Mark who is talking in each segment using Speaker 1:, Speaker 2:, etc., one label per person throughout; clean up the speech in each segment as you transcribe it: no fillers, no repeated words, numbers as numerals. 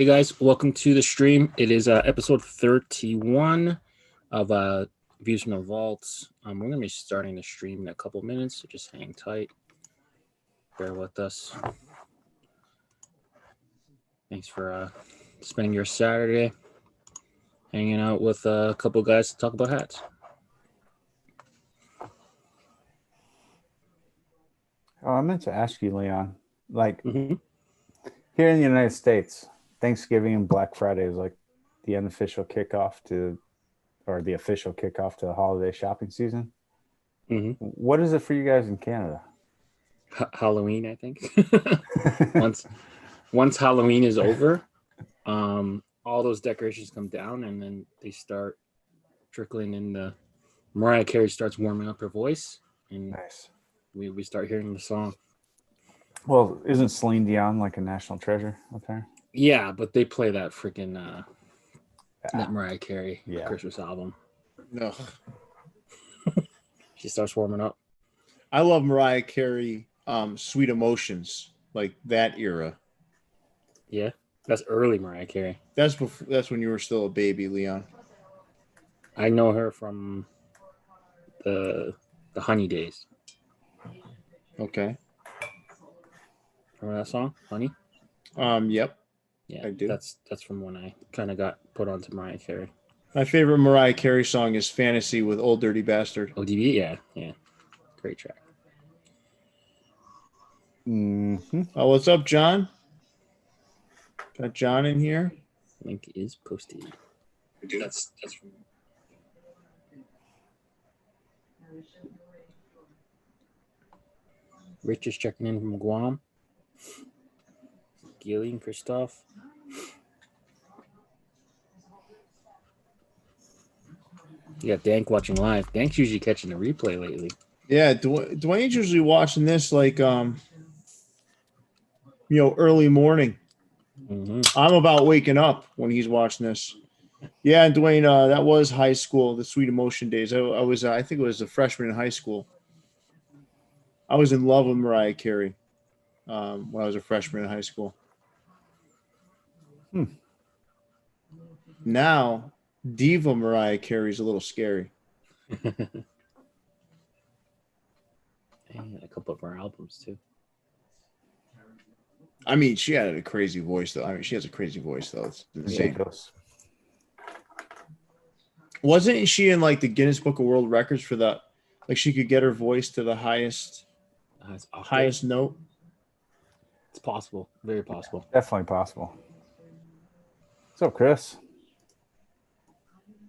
Speaker 1: Hey guys, welcome to the stream. It is episode 31 of Views from the Vaults. We're going to be starting the stream in a couple minutes, so just hang tight. Bear with us. Thanks for spending your Saturday hanging out with a couple guys to talk about hats.
Speaker 2: Oh, I meant to ask you, Leon, here in the United States, Thanksgiving and Black Friday is like the unofficial kickoff to, or the official kickoff to the holiday shopping season.
Speaker 1: Mm-hmm.
Speaker 2: What is it for you guys in Canada?
Speaker 1: Halloween, I think. Once Halloween is over, all those decorations come down and then they start trickling in. The Mariah Carey starts warming up her voice, and
Speaker 2: Nice.
Speaker 1: we start hearing the song.
Speaker 2: Well, isn't Celine Dion like a national treasure up there?
Speaker 1: Yeah, but they play that freaking that Mariah Carey Christmas album.
Speaker 3: No,
Speaker 1: she starts warming up.
Speaker 3: I love Mariah Carey, "Sweet Emotions," like that era.
Speaker 1: Yeah, that's early Mariah Carey.
Speaker 3: That's when you were still a baby, Leon.
Speaker 1: I know her from the Honey days.
Speaker 3: Okay.
Speaker 1: Remember that song, Honey?
Speaker 3: Yep.
Speaker 1: Yeah,
Speaker 3: I do.
Speaker 1: That's from when I kind of got put onto Mariah Carey.
Speaker 3: My favorite Mariah Carey song is "Fantasy" with Old Dirty Bastard.
Speaker 1: ODB, yeah, great track.
Speaker 2: Mm-hmm.
Speaker 3: Oh, what's up, John? Got John in here.
Speaker 1: Link is posted. That's from. Rich is checking in from Guam. Gilly and Christoph. You got Dank watching live. Dank's usually catching the replay lately.
Speaker 3: Yeah, Dwayne's usually watching this like early morning.
Speaker 1: Mm-hmm.
Speaker 3: I'm about waking up when he's watching this. Yeah, and Dwayne, that was high school, the Sweet Emotion days. I think it was a freshman in high school. I was in love with Mariah Carey when I was a freshman in high school. Now, diva Mariah Carey is a little scary.
Speaker 1: And a couple of her albums too.
Speaker 3: I mean, she had a crazy voice, though. She has a crazy voice, though. It's insane. Wasn't she in like the Guinness Book of World Records for that? Like she could get her voice to the highest note.
Speaker 1: It's possible, very possible.
Speaker 2: Definitely possible. What's up, Chris?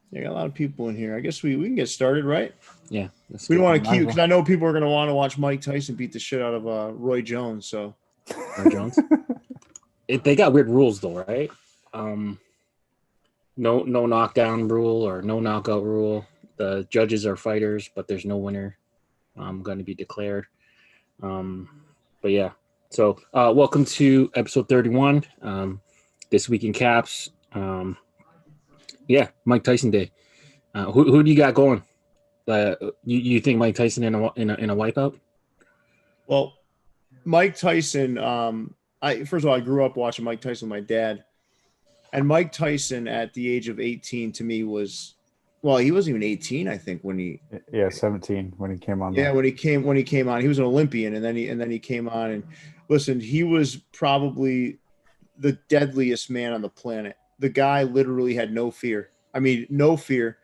Speaker 3: Yeah, got a lot of people in here. I guess we can get started, right?
Speaker 1: Yeah.
Speaker 3: We don't want to keep because I know people are going to want to watch Mike Tyson beat the shit out of Roy Jones. So.
Speaker 1: Roy Jones. They got weird rules though, right? No knockdown rule or no knockout rule. The judges are fighters, but there's no winner going to be declared. But yeah. So welcome to episode 31. This week in Caps. Mike Tyson Day. Who do you got going? You think Mike Tyson in a wipeout?
Speaker 3: Well, Mike Tyson. First of all, I grew up watching Mike Tyson with my dad, and Mike Tyson at the age of 18 to me was, well, he wasn't even 18, I think, when he.
Speaker 2: Yeah, 17 when he came on.
Speaker 3: Yeah, when he came on, he was an Olympian, and then he came on, and listen, he was probably the deadliest man on the planet. The guy literally had no fear. I mean, no fear.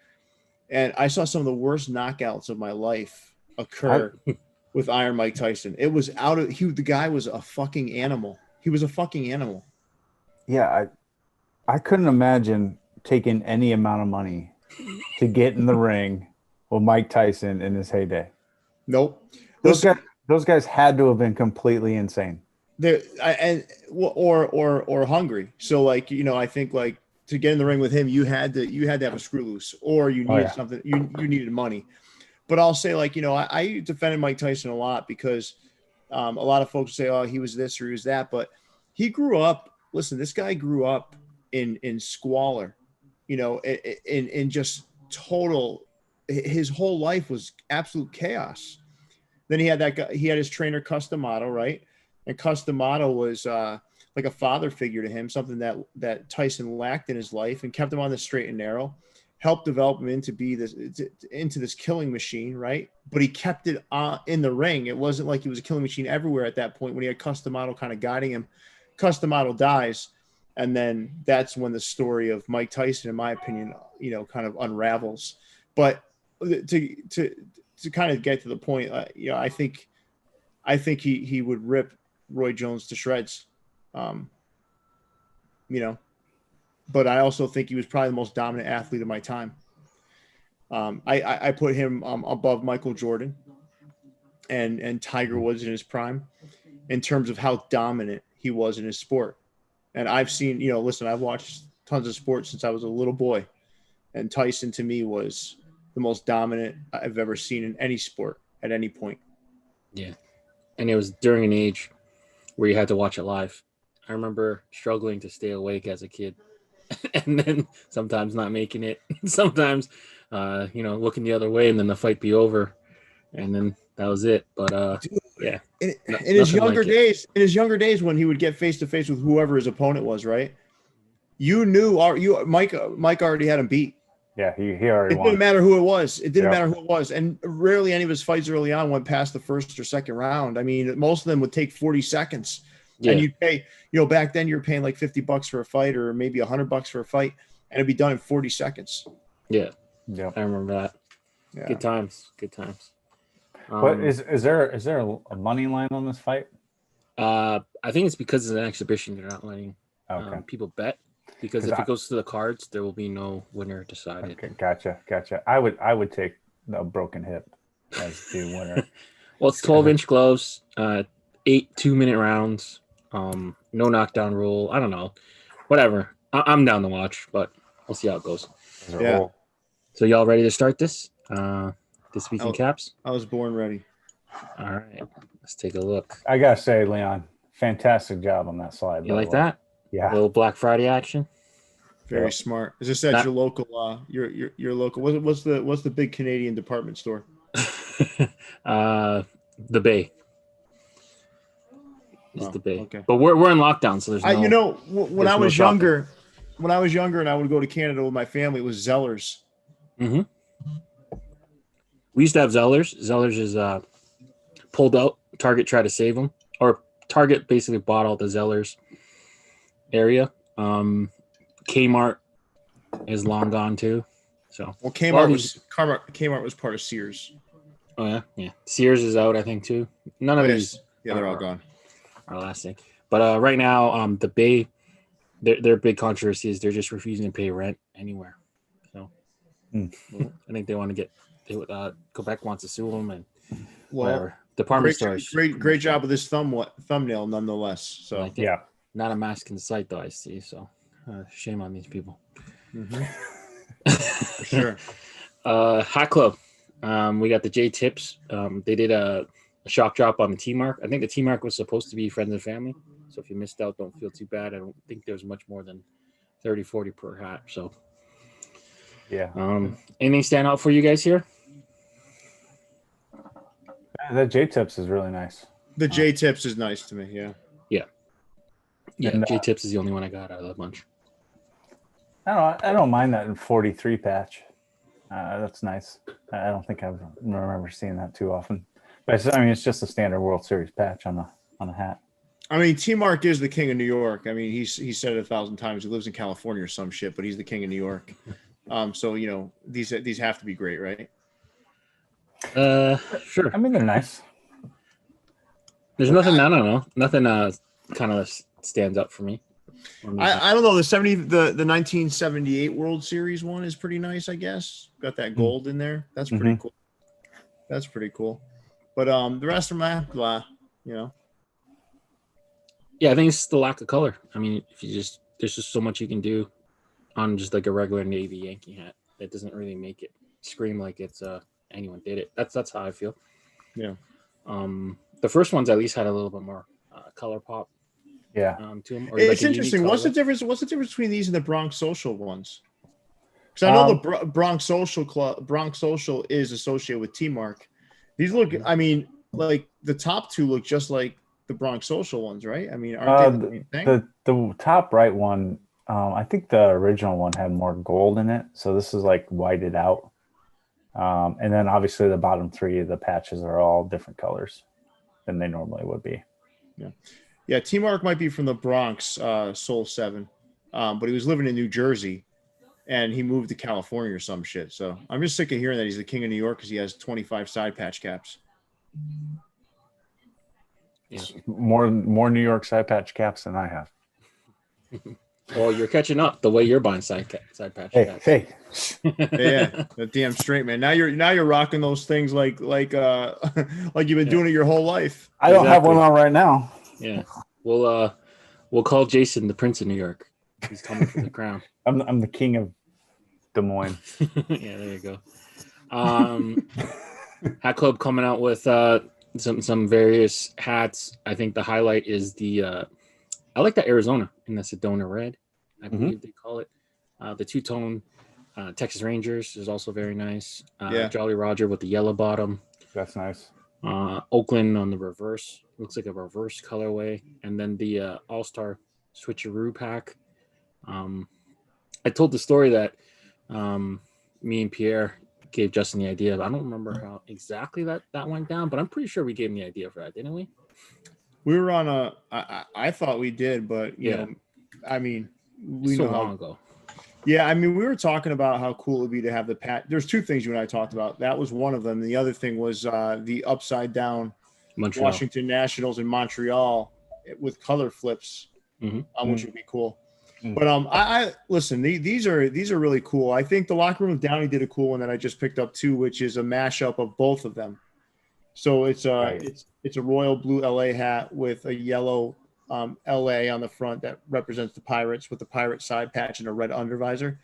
Speaker 3: And I saw some of the worst knockouts of my life occur with Iron Mike Tyson. It was the guy was a fucking animal. He was a fucking animal.
Speaker 2: Yeah, I couldn't imagine taking any amount of money to get in the ring with Mike Tyson in his heyday.
Speaker 3: Nope.
Speaker 2: Those guys had to have been completely insane.
Speaker 3: Or hungry. So like, I think like to get in the ring with him, you had to have a screw loose, or you needed something. You needed money. But I'll say like, I defended Mike Tyson a lot because a lot of folks say, oh, he was this or he was that, but he grew up. Listen, this guy grew up in squalor, in just total. His whole life was absolute chaos. Then he had that guy. He had his trainer Customato, right? And Customato was like a father figure to him, something that Tyson lacked in his life, and kept him on the straight and narrow, helped develop him into this killing machine, right? But he kept it in the ring. It wasn't like he was a killing machine everywhere at that point when he had Custom Model kind of guiding him. Custom Model dies, and then that's when the story of Mike Tyson, in my opinion, kind of unravels. But to kind of get to the point, I think he would rip Roy Jones to shreds. But I also think he was probably the most dominant athlete of my time. I put him above Michael Jordan and Tiger Woods in his prime in terms of how dominant he was in his sport. And I've seen, I've watched tons of sports since I was a little boy, and Tyson to me was the most dominant I've ever seen in any sport at any point.
Speaker 1: Yeah. And it was during an age where you had to watch it live. I remember struggling to stay awake as a kid and then sometimes not making it, sometimes, looking the other way, and then the fight be over, and then that was it. But yeah,
Speaker 3: in his younger days, when he would get face to face with whoever his opponent was, right? You knew Mike already had him beat.
Speaker 2: Yeah, he already won.
Speaker 3: It didn't matter who it was. Matter who it was. And rarely any of his fights early on went past the first or second round. I mean, most of them would take 40 seconds. Yeah. And you pay, back then you're paying like $50 for a fight, or maybe $100 for a fight, and it'd be done in 40 seconds.
Speaker 1: Yeah. Yeah. I remember that. Yeah. Good times.
Speaker 2: But is there a money line on this fight?
Speaker 1: I think it's because it's an exhibition. They're not letting people bet, because if it goes to the cards, there will be no winner decided.
Speaker 2: Okay, gotcha. I would take the broken hip as the winner.
Speaker 1: Well, it's 12-inch gloves, 8 2-minute rounds, no knockdown rule. I don't know, whatever. I'm down to watch, but we'll see how it goes.
Speaker 3: Yeah.
Speaker 1: So y'all ready to start this? This week in Caps?
Speaker 3: I was born ready.
Speaker 1: All right, let's take a look.
Speaker 2: I gotta say, Leon, fantastic job on that slide.
Speaker 1: You like that?
Speaker 2: Yeah.
Speaker 1: A little Black Friday action.
Speaker 3: Very smart. Is this at your local? Your local. What's the big Canadian department store?
Speaker 1: The Bay. It's the Bay.
Speaker 3: Okay.
Speaker 1: But we're in lockdown, so there's no.
Speaker 3: When I was younger, and I would go to Canada with my family, it was Zellers.
Speaker 1: Mm-hmm. We used to have Zellers. Zellers is pulled out. Target tried to save them, or Target basically bought out the Zellers area. Kmart is long gone too. So
Speaker 3: Kmart was part of Sears.
Speaker 1: Oh yeah. Sears is out, I think, too. None of these.
Speaker 3: Yeah, they're all gone.
Speaker 1: Are lasting. But right now, the Bay, their big controversy is they're just refusing to pay rent anywhere. So I think they want to get. Quebec wants to sue them, and whatever. Department stores.
Speaker 3: Great job with this thumbnail, nonetheless. So
Speaker 2: yeah,
Speaker 1: not a mask in sight though. I see. So shame on these people.
Speaker 3: Mm-hmm. For sure.
Speaker 1: Hat Club. We got the J Tips. They did a shock drop on the T Mark. I think the T Mark was supposed to be friends and family. So if you missed out, don't feel too bad. I don't think there's much more than 30-40 per hat. So
Speaker 2: yeah.
Speaker 1: Anything stand out for you guys here?
Speaker 2: The J Tips is really nice.
Speaker 3: The J Tips is nice to me. Yeah.
Speaker 1: Yeah. And, J Tips is the only one I got out of the bunch.
Speaker 2: I don't mind that in 43 patch. That's nice. I don't think I remember seeing that too often. But it's just a standard World Series patch on a hat.
Speaker 3: I mean, T Mark is the king of New York. I mean, he's said it 1,000 times. He lives in California or some shit, but he's the king of New York. So these have to be great, right?
Speaker 1: Sure.
Speaker 2: I mean, they're nice.
Speaker 1: There's nothing. I don't know. Nothing. Kind of stands up for me.
Speaker 3: I don't know. The 1978 World Series one is pretty nice. I guess got that gold in there. That's pretty cool. That's pretty cool. But the rest of them, blah.
Speaker 1: Yeah, I think it's the lack of color. I mean, there's just so much you can do on just like a regular Navy Yankee hat that doesn't really make it scream like it's anyone did it. That's how I feel.
Speaker 3: Yeah.
Speaker 1: The first ones at least had a little bit more color pop.
Speaker 2: Yeah.
Speaker 1: To them.
Speaker 3: It's interesting. What's the difference between these and the Bronx Social ones? Because I know the Bronx Social Club, Bronx Social is associated with T Mark. These look. I mean, like the top two look just like the Bronx Social ones, right? I mean, aren't they the same thing?
Speaker 2: The top right one, I think the original one had more gold in it, so this is like whited out. And then obviously the bottom three of the patches are all different colors than they normally would be.
Speaker 3: Yeah. Yeah. T Mark might be from the Bronx, Soul 7. But he was living in New Jersey and he moved to California or some shit. So I'm just sick of hearing that he's the king of New York because he has 25 side patch caps.
Speaker 1: Yeah.
Speaker 2: More New York side patch caps than I have.
Speaker 1: Well, you're catching up the way you're buying side patch caps.
Speaker 2: Hey.
Speaker 3: Yeah, damn straight, man. Now you're rocking those things like like you've been doing it your whole life.
Speaker 2: I don't have one on right now.
Speaker 1: Yeah. We'll call Jason the Prince of New York. He's coming for the crown.
Speaker 2: I'm the king of Des Moines.
Speaker 1: Yeah, there you go. Hat Club coming out with some various hats. I think the highlight is I like the Arizona in the Sedona red, I believe they call it. The two-tone Texas Rangers is also very nice. Jolly Roger with the yellow bottom.
Speaker 2: That's nice.
Speaker 1: Oakland on the reverse. Looks like a reverse colorway. And then the All-Star Switcheroo pack. I told the story that me and Pierre gave Justin the idea. I don't remember how exactly that went down, but I'm pretty sure we gave him the idea for that, didn't we?
Speaker 3: We were on I thought we did, but you know, I mean, we
Speaker 1: so
Speaker 3: know how
Speaker 1: long ago.
Speaker 3: Yeah, I mean, we were talking about how cool it would be to have the patch. There's two things you and I talked about. That was one of them. The other thing was the upside down
Speaker 1: Montreal.
Speaker 3: Washington Nationals in Montreal with color flips, which would be cool. But I listen. These are really cool. I think the Locker Room with Downey did a cool one that I just picked up too, which is a mashup of both of them. So it's a royal blue LA hat with a yellow LA on the front that represents the Pirates with the Pirate side patch and a red undervisor.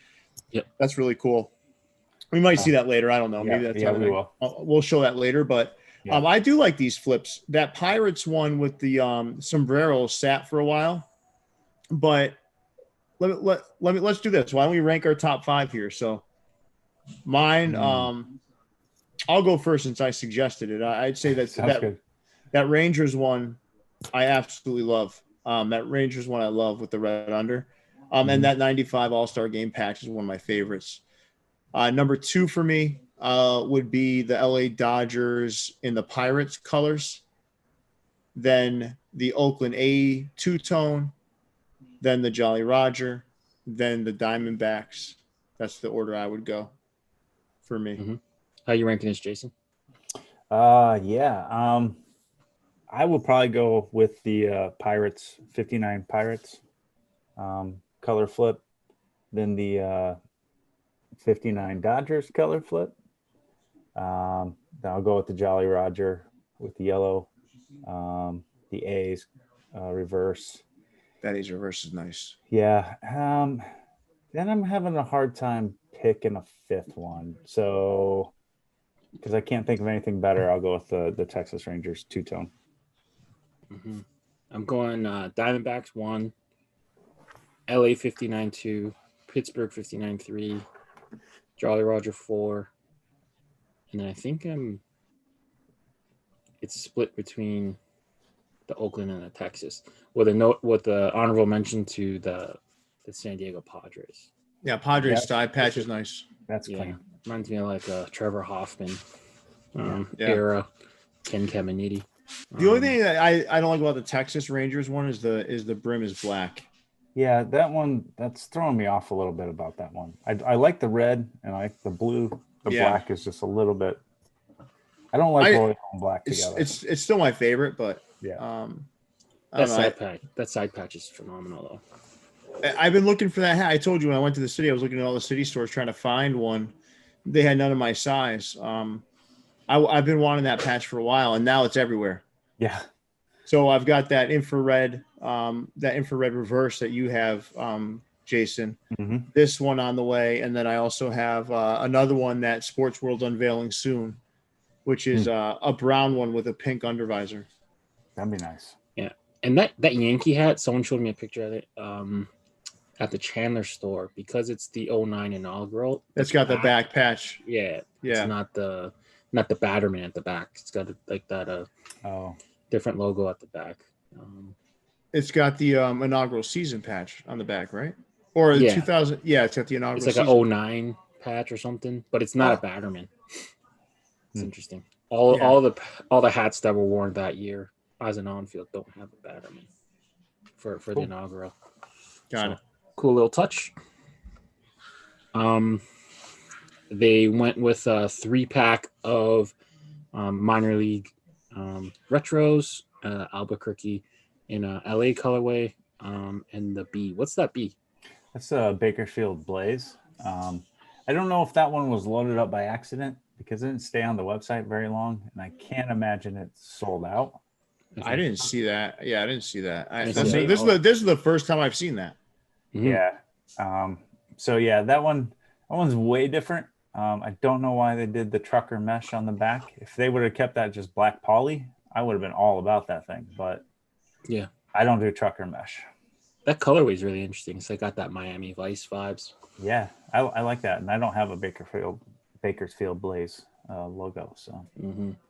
Speaker 1: Yep,
Speaker 3: that's really cool. We might see that later. I don't know. Maybe that's
Speaker 2: we will.
Speaker 3: We'll show that later. But I do like these flips. That Pirates one with the sombrero sat for a while, but let's do this. Why don't we rank our top 5 here? So mine, I'll go first since I suggested it. I'd say that Rangers one I absolutely love. That Rangers one I love with the red under. And that 95 All-Star Game patch is one of my favorites. Number 2 for me would be the LA Dodgers in the Pirates colors. Then the Oakland A two-tone. Then the Jolly Roger. Then the Diamondbacks. That's the order I would go for me.
Speaker 1: How you ranking this, Jason?
Speaker 2: I will probably go with the Pirates, 59 Pirates color flip. Then the 59 Dodgers color flip. Then I'll go with the Jolly Roger with the yellow. The A's reverse.
Speaker 3: That A's reverse is nice.
Speaker 2: Yeah. Then I'm having a hard time picking a 5th one. So because I can't think of anything better, I'll go with the Texas Rangers two-tone.
Speaker 1: I'm going Diamondbacks 1, LA 59 2, Pittsburgh 59 3, Jolly Roger 4, and then I think it's split between the Oakland and the Texas with the honorable mention to the San Diego Padres.
Speaker 3: Yeah, Padres side patch is nice.
Speaker 2: That's clean.
Speaker 1: Reminds me of like a Trevor Hoffman era, Ken Caminiti.
Speaker 3: The only thing that I don't like about the Texas Rangers one is the brim is black.
Speaker 2: Yeah, that one, that's throwing me off a little bit about that one. I like the red and I like the blue. The black is just a little bit. I don't like royal and black together.
Speaker 3: It's still my favorite, but
Speaker 1: that side patch is phenomenal though.
Speaker 3: I've been looking for that hat. I told you when I went to the city, I was looking at all the city stores trying to find one. They had none of my size. I've been wanting that patch for a while, and now it's everywhere.
Speaker 2: Yeah.
Speaker 3: So I've got that infrared reverse that you have, Jason. This one on the way, and then I also have another one that Sports World's unveiling soon, which is a brown one with a pink undervisor.
Speaker 2: That'd be nice.
Speaker 1: Yeah, and that Yankee hat, someone showed me a picture of it at the Chandler store because it's the 09 inaugural.
Speaker 3: It's got the back patch.
Speaker 1: Yeah. It's not the Batterman at the back. It's got like that different logo at the back.
Speaker 3: It's got the inaugural season patch on the back, right? Or the 2000? Yeah, it's got the inaugural.
Speaker 1: It's like
Speaker 3: season.
Speaker 1: an 09 patch or something, but it's not a Batterman. It's interesting. All the hats that were worn that year as an on-field don't have a Batterman for the inaugural.
Speaker 3: Got it.
Speaker 1: Cool little touch. They went with a 3-pack of minor league retros, Albuquerque in a LA colorway, and the B. What's that B?
Speaker 2: That's a Bakersfield Blaze. I don't know if that one was loaded up by accident because it didn't stay on the website very long, and I can't imagine it's sold out.
Speaker 3: I didn't see that. Yeah, I didn't see that. This is the first time I've seen that.
Speaker 2: Mm-hmm. Yeah. So yeah, that one's way different. I don't know why they did the trucker mesh on the back. If they would have kept that just black poly, I would have been all about that thing. But
Speaker 1: yeah,
Speaker 2: I don't do trucker mesh.
Speaker 1: That colorway is really interesting. So I got that Miami Vice vibes.
Speaker 2: Yeah, I like that, and I don't have a Bakersfield Blaze logo. So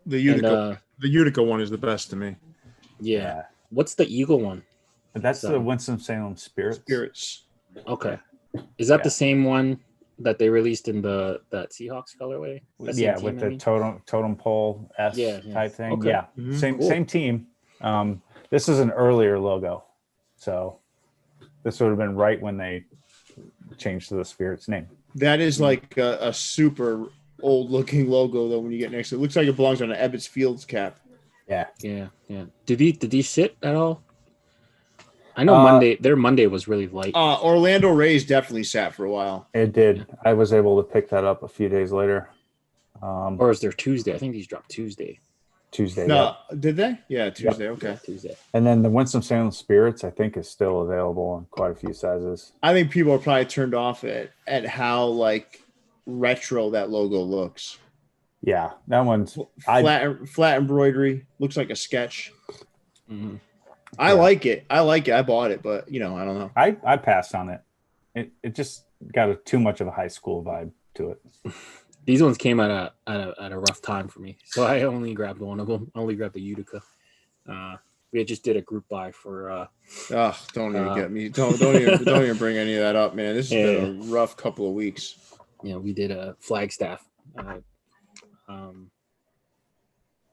Speaker 3: the Utica one is the best to me.
Speaker 1: Yeah. What's the Eagle one?
Speaker 2: That's the Winston-Salem Spirits.
Speaker 1: Okay. Is that the same one that they released in that Seahawks colorway?
Speaker 2: With the totem pole S type thing.
Speaker 1: Okay.
Speaker 2: Yeah, same team. This is an earlier logo, so this would have been right when they changed to the Spirits name. That
Speaker 3: is like a super old looking logo though. When you get next to it, looks like it belongs on an Ebbets Fields cap.
Speaker 2: Yeah.
Speaker 1: Did he sit at all? I know their Monday was really light.
Speaker 3: Orlando Rays definitely sat for a while.
Speaker 2: It did. I was able to pick that up a few days later.
Speaker 1: Or is there Tuesday? I think these dropped Tuesday.
Speaker 3: No, did they? Yeah, Tuesday. Yep. Okay.
Speaker 1: Yeah, Tuesday.
Speaker 2: And then the Winston-Salem Spirits, I think, is still available in quite a few sizes.
Speaker 3: I think people are probably turned off at how like retro that logo looks.
Speaker 2: Yeah, that one's
Speaker 3: flat embroidery. Looks like a sketch.
Speaker 1: Mm-hmm.
Speaker 3: I like it. I bought it, but I don't know.
Speaker 2: I passed on it. It just got too much of a high school vibe to it.
Speaker 1: These ones came at a rough time for me, so I only grabbed one of them. I only grabbed the Utica. We just did a group buy for.
Speaker 3: Don't even get me. Don't even bring any of that up, man. This has been a rough couple of weeks.
Speaker 1: We did a Flagstaff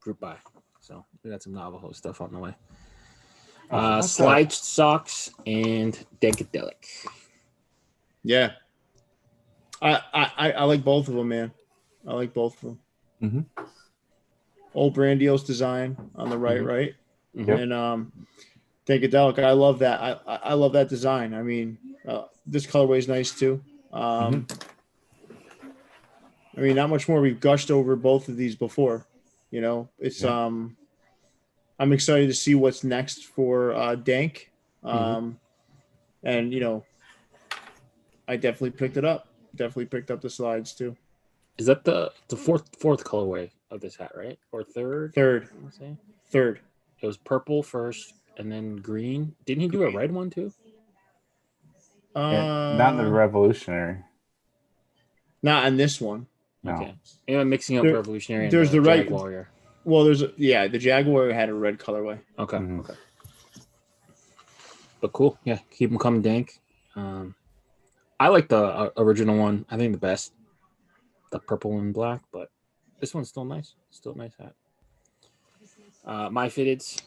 Speaker 1: group buy, so we got some Navajo stuff on the way. Slide socks and Dankadelic.
Speaker 3: Yeah, I like both of them, man. I like both of them.
Speaker 2: Mm-hmm.
Speaker 3: Old Brandios design on the right, right,
Speaker 2: yep.
Speaker 3: And Dankadelic. I love that. I love that design. I mean, this colorway is nice too. I mean, not much more. We've gushed over both of these before. It's I'm excited to see what's next for Dank. And I definitely picked it up. Definitely picked up the slides too.
Speaker 1: Is that the fourth colorway of this hat, right? Or third?
Speaker 3: Third.
Speaker 1: It was purple first and then green. Didn't he do a red one too?
Speaker 2: Not in the Revolutionary.
Speaker 3: Not in this one.
Speaker 2: No.
Speaker 1: Okay. I'm mixing up Revolutionary and
Speaker 3: there's the
Speaker 1: Jag Warrior.
Speaker 3: Well, the Jaguar had a red colorway.
Speaker 1: Okay. Mm-hmm. Okay. But cool. Yeah, keep them coming, Dank. I like the original one. I think the best, the purple and black. But this one's still nice. Still a nice hat. My Fitteds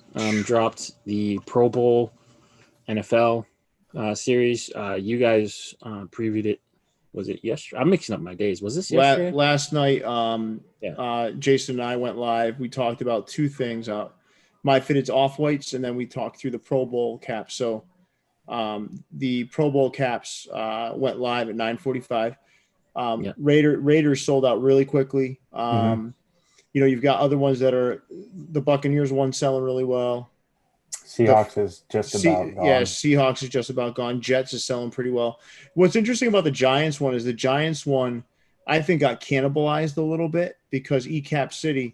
Speaker 1: dropped the Pro Bowl NFL series. You guys previewed it. Was it yesterday? I'm mixing up my days. Was this yesterday?
Speaker 3: Last night, Jason and I went live. We talked about two things. My Fitted's off-whites, and then we talked through the Pro Bowl caps. So the Pro Bowl caps went live at 9:45. Raiders sold out really quickly. You've got other ones that are – the Buccaneers one selling really well.
Speaker 2: Seahawks is just about gone.
Speaker 3: Yeah, Seahawks is just about gone. Jets is selling pretty well. What's interesting about the Giants one is the Giants one, I think, got cannibalized a little bit because ecapcity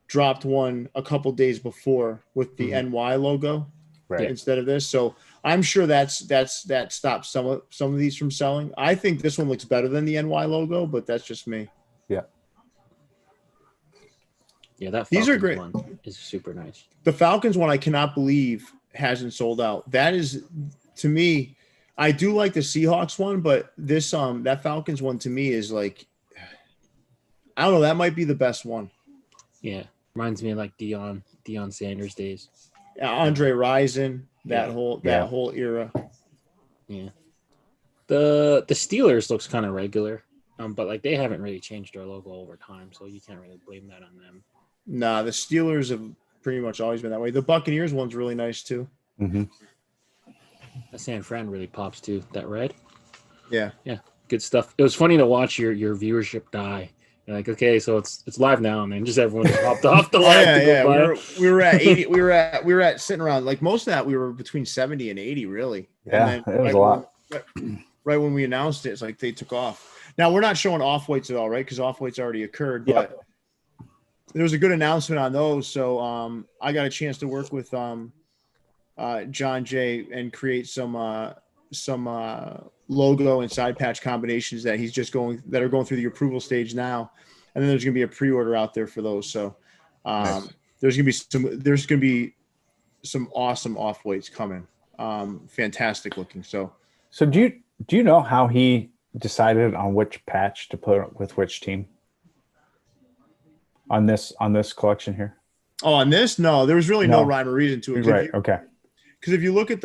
Speaker 3: dropped one a couple days before with the NY logo instead of this. So I'm sure that stopped some of these from selling. I think this one looks better than the NY logo, but that's just me.
Speaker 2: Yeah.
Speaker 1: Yeah, that
Speaker 3: These are great.
Speaker 1: One is super nice.
Speaker 3: The Falcons one, I cannot believe hasn't sold out. That is, to me, I do like the Seahawks one, but this that Falcons one to me is like, I don't know, that might be the best one.
Speaker 1: Yeah, reminds me of like Deion Sanders days.
Speaker 3: Andre Rison, that whole era.
Speaker 1: Yeah. The Steelers looks kind of regular, but like they haven't really changed their logo over time, so you can't really blame that on them.
Speaker 3: Nah, the Steelers have pretty much always been that way. The Buccaneers one's really nice too.
Speaker 2: Mm-hmm.
Speaker 1: That San Fran really pops too. That red.
Speaker 3: Yeah.
Speaker 1: Yeah. Good stuff. It was funny to watch your viewership die. You're like, okay, so it's live now, and then just everyone just hopped off the live.
Speaker 3: We were at 80. We were at sitting around like most of that. We were between 70 and 80, really.
Speaker 2: Yeah,
Speaker 3: and then
Speaker 2: it was a lot.
Speaker 3: Right when we announced it, it's like they took off. Now we're not showing off whites at all, right? Because off whites already occurred, but there was a good announcement on those. So I got a chance to work with John Jay and create some logo and side patch combinations that that are going through the approval stage now, and then there's going to be a pre-order out there for those. So
Speaker 2: Nice.
Speaker 3: there's going to be some awesome off whites coming, fantastic looking. So
Speaker 2: do you know how he decided on which patch to put with which team on this collection here?
Speaker 3: Oh, on this? No, there was really no rhyme or reason to it.
Speaker 2: Right. Okay.
Speaker 3: Because if you look at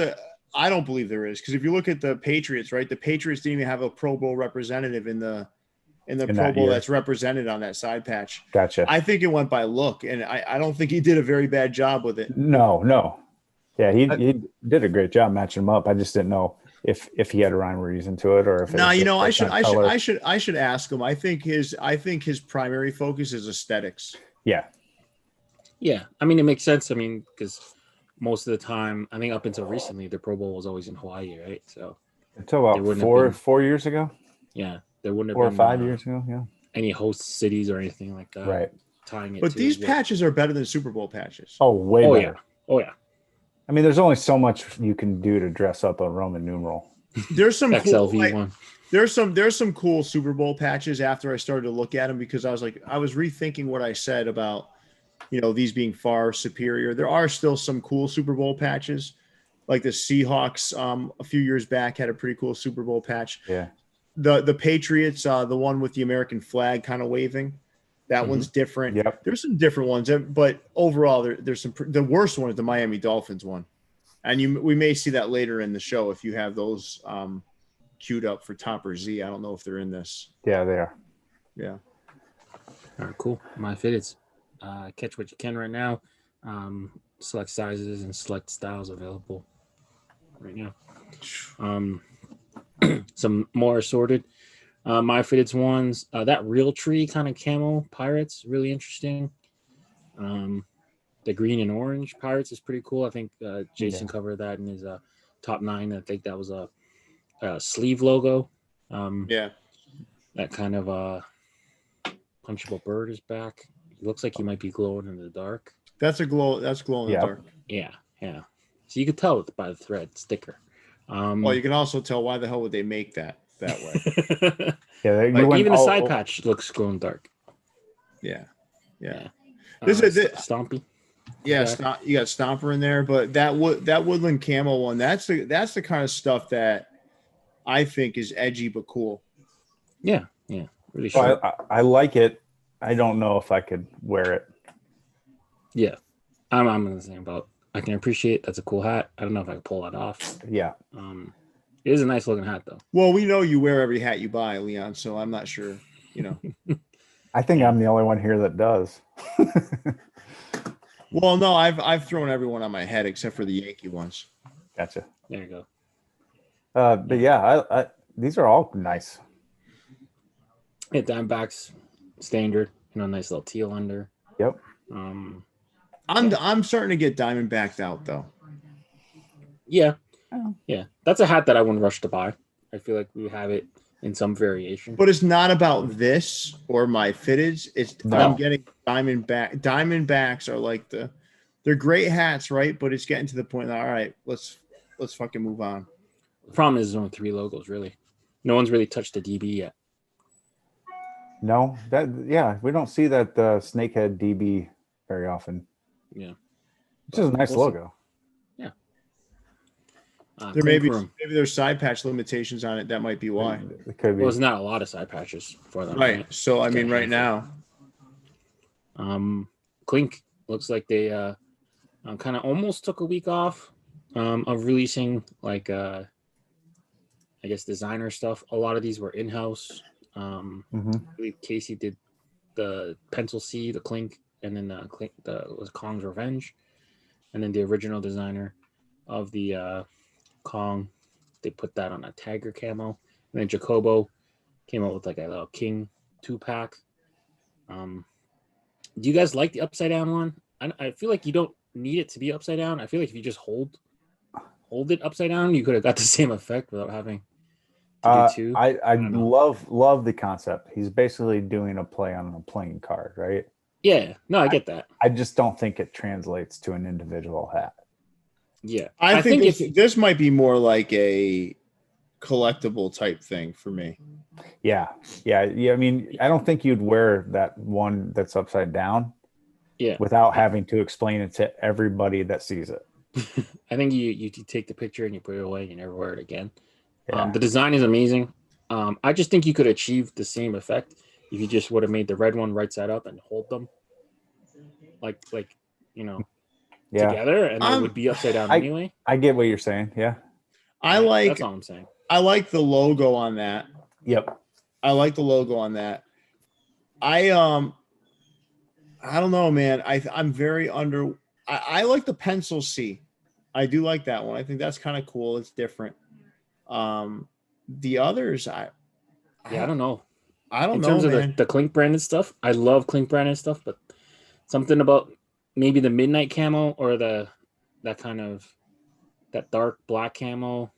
Speaker 3: I don't believe there is. Because if you look at the Patriots, right, the Patriots didn't even have a Pro Bowl representative in the Pro Bowl that's represented on that side patch.
Speaker 2: Gotcha.
Speaker 3: I think it went by look, and I don't think he did a very bad job with it.
Speaker 2: No. Yeah, he did a great job matching them up. I just didn't know if he had a rhyme or reason to it, or if
Speaker 3: I should ask him. I think his primary focus is aesthetics.
Speaker 2: Yeah.
Speaker 1: Yeah, I mean it makes sense. I mean because most of the time, I think up until recently, the Pro Bowl was always in Hawaii, right? So
Speaker 2: until about 4 years ago.
Speaker 1: Yeah, there wouldn't have
Speaker 2: 4 or
Speaker 1: been
Speaker 2: 5 years ago. Yeah,
Speaker 1: any host cities or anything like that.
Speaker 2: Right.
Speaker 1: Tying it.
Speaker 3: But these patches are better than Super Bowl patches.
Speaker 2: Oh, way better.
Speaker 1: Oh yeah.
Speaker 2: I mean, there's only so much you can do to dress up a Roman numeral.
Speaker 3: There's some
Speaker 1: XLV one.
Speaker 3: There's some cool Super Bowl patches after I started to look at them because I was rethinking what I said about, these being far superior. There are still some cool Super Bowl patches, like the Seahawks a few years back had a pretty cool Super Bowl patch.
Speaker 2: Yeah.
Speaker 3: The Patriots, the one with the American flag kind of waving, that one's different.
Speaker 2: Yep.
Speaker 3: There's some different ones, but overall there's some. The worst one is the Miami Dolphins one, and we may see that later in the show if you have those queued up for Top or Z. I don't know if they're in this.
Speaker 2: Yeah, they are.
Speaker 3: Yeah.
Speaker 1: All right, cool. My fitteds. Catch what you can right now. Select sizes and select styles available right now. Some more assorted. My fitteds ones. That real tree kind of camo pirates, really interesting. The green and orange pirates is pretty cool. I think Jason covered that in his top 9. I think that was a sleeve logo. That kind of punchable bird is back. It looks like he might be glowing in the dark.
Speaker 3: That's glowing in the dark.
Speaker 1: Yeah. So you could tell by the thread sticker.
Speaker 3: Well, you can also tell why the hell would they make that way.
Speaker 1: Even the side patch looks glow in the dark.
Speaker 3: Yeah.
Speaker 1: This is Stompy.
Speaker 3: Yeah, you got Stomper in there, but that woodland camo one, that's the kind of stuff that I think is edgy but cool.
Speaker 1: Yeah, really sure.
Speaker 2: I like it. I don't know if I could wear it.
Speaker 1: Yeah, I'm in the same boat. I can appreciate that's a cool hat. I don't know if I can pull that off.
Speaker 2: Yeah.
Speaker 1: It is a nice looking hat though.
Speaker 3: Well, we know you wear every hat you buy, Leon, so I'm not sure,
Speaker 2: I think I'm the only one here that does.
Speaker 3: Well, no, I've thrown everyone on my head except for the Yankee ones.
Speaker 2: Gotcha.
Speaker 1: There you go.
Speaker 2: But yeah, I these are all nice.
Speaker 1: Yeah, Diamondbacks standard, nice little teal under.
Speaker 2: Yep.
Speaker 3: I'm starting to get Diamondbacked out though.
Speaker 1: Yeah. Yeah. That's a hat that I wouldn't rush to buy. I feel like we have it in some variation.
Speaker 3: But it's not about this or my fitteds. I'm getting Diamondback. Diamondbacks are like they're great hats, right? But it's getting to the point that all right, let's fucking move on.
Speaker 1: The problem is there's only 3 logos, really. No one's really touched the DB yet.
Speaker 2: No, we don't see that Snakehead DB very often.
Speaker 1: Yeah.
Speaker 2: Which is a nice logo.
Speaker 1: Yeah.
Speaker 3: There may
Speaker 1: Clink
Speaker 3: be
Speaker 1: room.
Speaker 3: maybe there's side patch limitations on it. That might be why.
Speaker 2: It could be.
Speaker 1: Well, there's not a lot of side patches for them.
Speaker 3: Right. So I
Speaker 1: Just
Speaker 3: mean,
Speaker 1: a
Speaker 3: right
Speaker 1: handful.
Speaker 3: now,
Speaker 1: Clink looks like they kind of almost took a week off of releasing like I guess designer stuff. A lot of these were in-house. I believe Casey did the Pencil C, the Clink, and then the was Kong's Revenge, and then the original designer of the Kong, they put that on a Tiger camo, and then Jacobo came out with like a little King 2-pack. Do you guys like the upside down one? I feel like you don't need it to be upside down. I feel like if you just hold it upside down, you could have got the same effect without having to do two.
Speaker 2: I love the concept. He's basically doing a play on a playing card, right?
Speaker 1: Yeah, no, I get that.
Speaker 2: I just don't think it translates to an individual hat.
Speaker 1: Yeah,
Speaker 3: I think this might be more like a collectible type thing for me.
Speaker 2: Yeah. I mean, I don't think you'd wear that one that's upside down.
Speaker 1: Yeah,
Speaker 2: without having to explain it to everybody that sees it.
Speaker 1: I think you take the picture and you put it away and you never wear it again.
Speaker 2: Yeah.
Speaker 1: The design is amazing. I just think you could achieve the same effect if you just would have made the red one right side up and hold them like together, and they would be upside down anyway.
Speaker 2: I get what you're saying. Yeah.
Speaker 1: That's all I'm saying.
Speaker 3: I like the logo on that.
Speaker 2: Yep.
Speaker 3: I like the logo on that. I don't know, man. I'm very under. I like the Pencil C. I do like that one. I think that's kind of cool. It's different. The others, I
Speaker 1: don't know.
Speaker 3: I don't know.
Speaker 1: In terms
Speaker 3: man.
Speaker 1: of the Clink branded stuff, I love Clink branded stuff, but something about maybe the midnight camo or that dark black camo.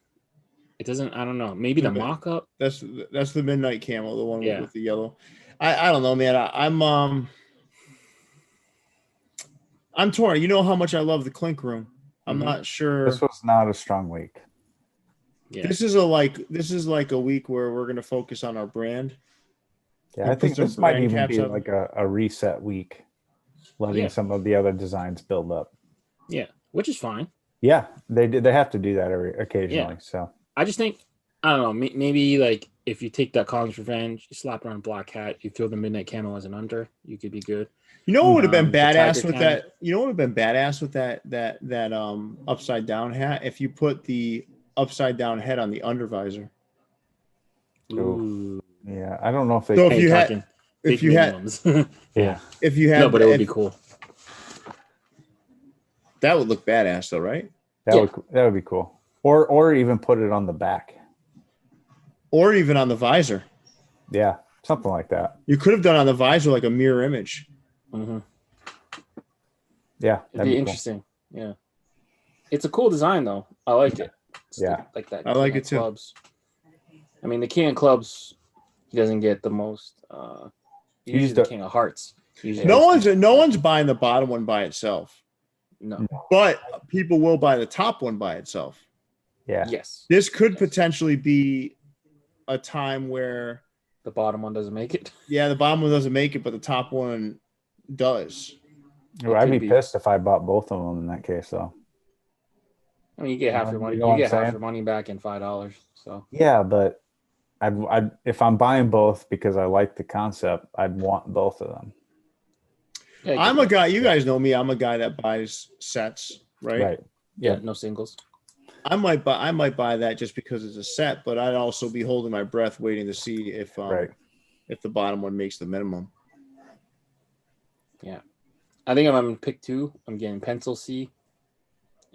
Speaker 1: It doesn't. I don't know. Maybe the mock-up.
Speaker 3: That's the midnight camo, the one with the yellow. I don't know, man. I'm torn. You know how much I love the Clink room. I'm not sure.
Speaker 2: This was not a strong week.
Speaker 3: Yeah. This is like a week where we're going to focus on our brand.
Speaker 2: Yeah, I think this might even be like a reset week, letting some of the other designs build up.
Speaker 1: Yeah, which is fine.
Speaker 2: Yeah, they have to do that occasionally. Yeah. So
Speaker 1: I just think, I don't know, maybe like if you take that Kong's Revenge, you slap it on a black hat, you throw the midnight camo as an under, you could be good.
Speaker 3: You know what would have been badass with that? You know what would have been badass with that upside down hat? If you put the upside down head on the undervisor.
Speaker 2: Ooh. Yeah, I don't know if they.
Speaker 3: So if you had,
Speaker 1: no, but it would be cool.
Speaker 3: That would look badass, though, right?
Speaker 2: That would be cool. Or even put it on the back.
Speaker 3: Or even on the visor.
Speaker 2: Yeah, something like that.
Speaker 3: You could have done on the visor like a mirror image.
Speaker 1: Mm-hmm.
Speaker 2: Yeah,
Speaker 1: it'd be interesting. Cool. Yeah, it's a cool design though. I like it. It's like that.
Speaker 3: I like it too.
Speaker 1: Clubs. I mean, the King of Clubs, he doesn't get the most. He's the King of Hearts.
Speaker 3: No one's buying the bottom one by itself.
Speaker 1: No,
Speaker 3: but people will buy the top one by itself.
Speaker 2: Yeah.
Speaker 1: Yes.
Speaker 3: This could potentially be a time where
Speaker 1: the bottom one doesn't make it.
Speaker 3: Yeah, the bottom one doesn't make it, but the top one does.
Speaker 2: Well, I'd be pissed if I bought both of them in that case, though.
Speaker 1: I mean, you get half your money. You get half your money back in $5. So
Speaker 2: yeah, but I'd if I'm buying both because I like the concept, I'd want both of them.
Speaker 3: Yeah, I'm a guy. You guys know me. I'm a guy that buys sets, right?
Speaker 2: Right.
Speaker 1: Yeah, no singles.
Speaker 3: I might buy that just because it's a set, but I'd also be holding my breath, waiting to see if the bottom one makes the minimum.
Speaker 1: Yeah, I think I'm gonna pick two. I'm getting Pencil C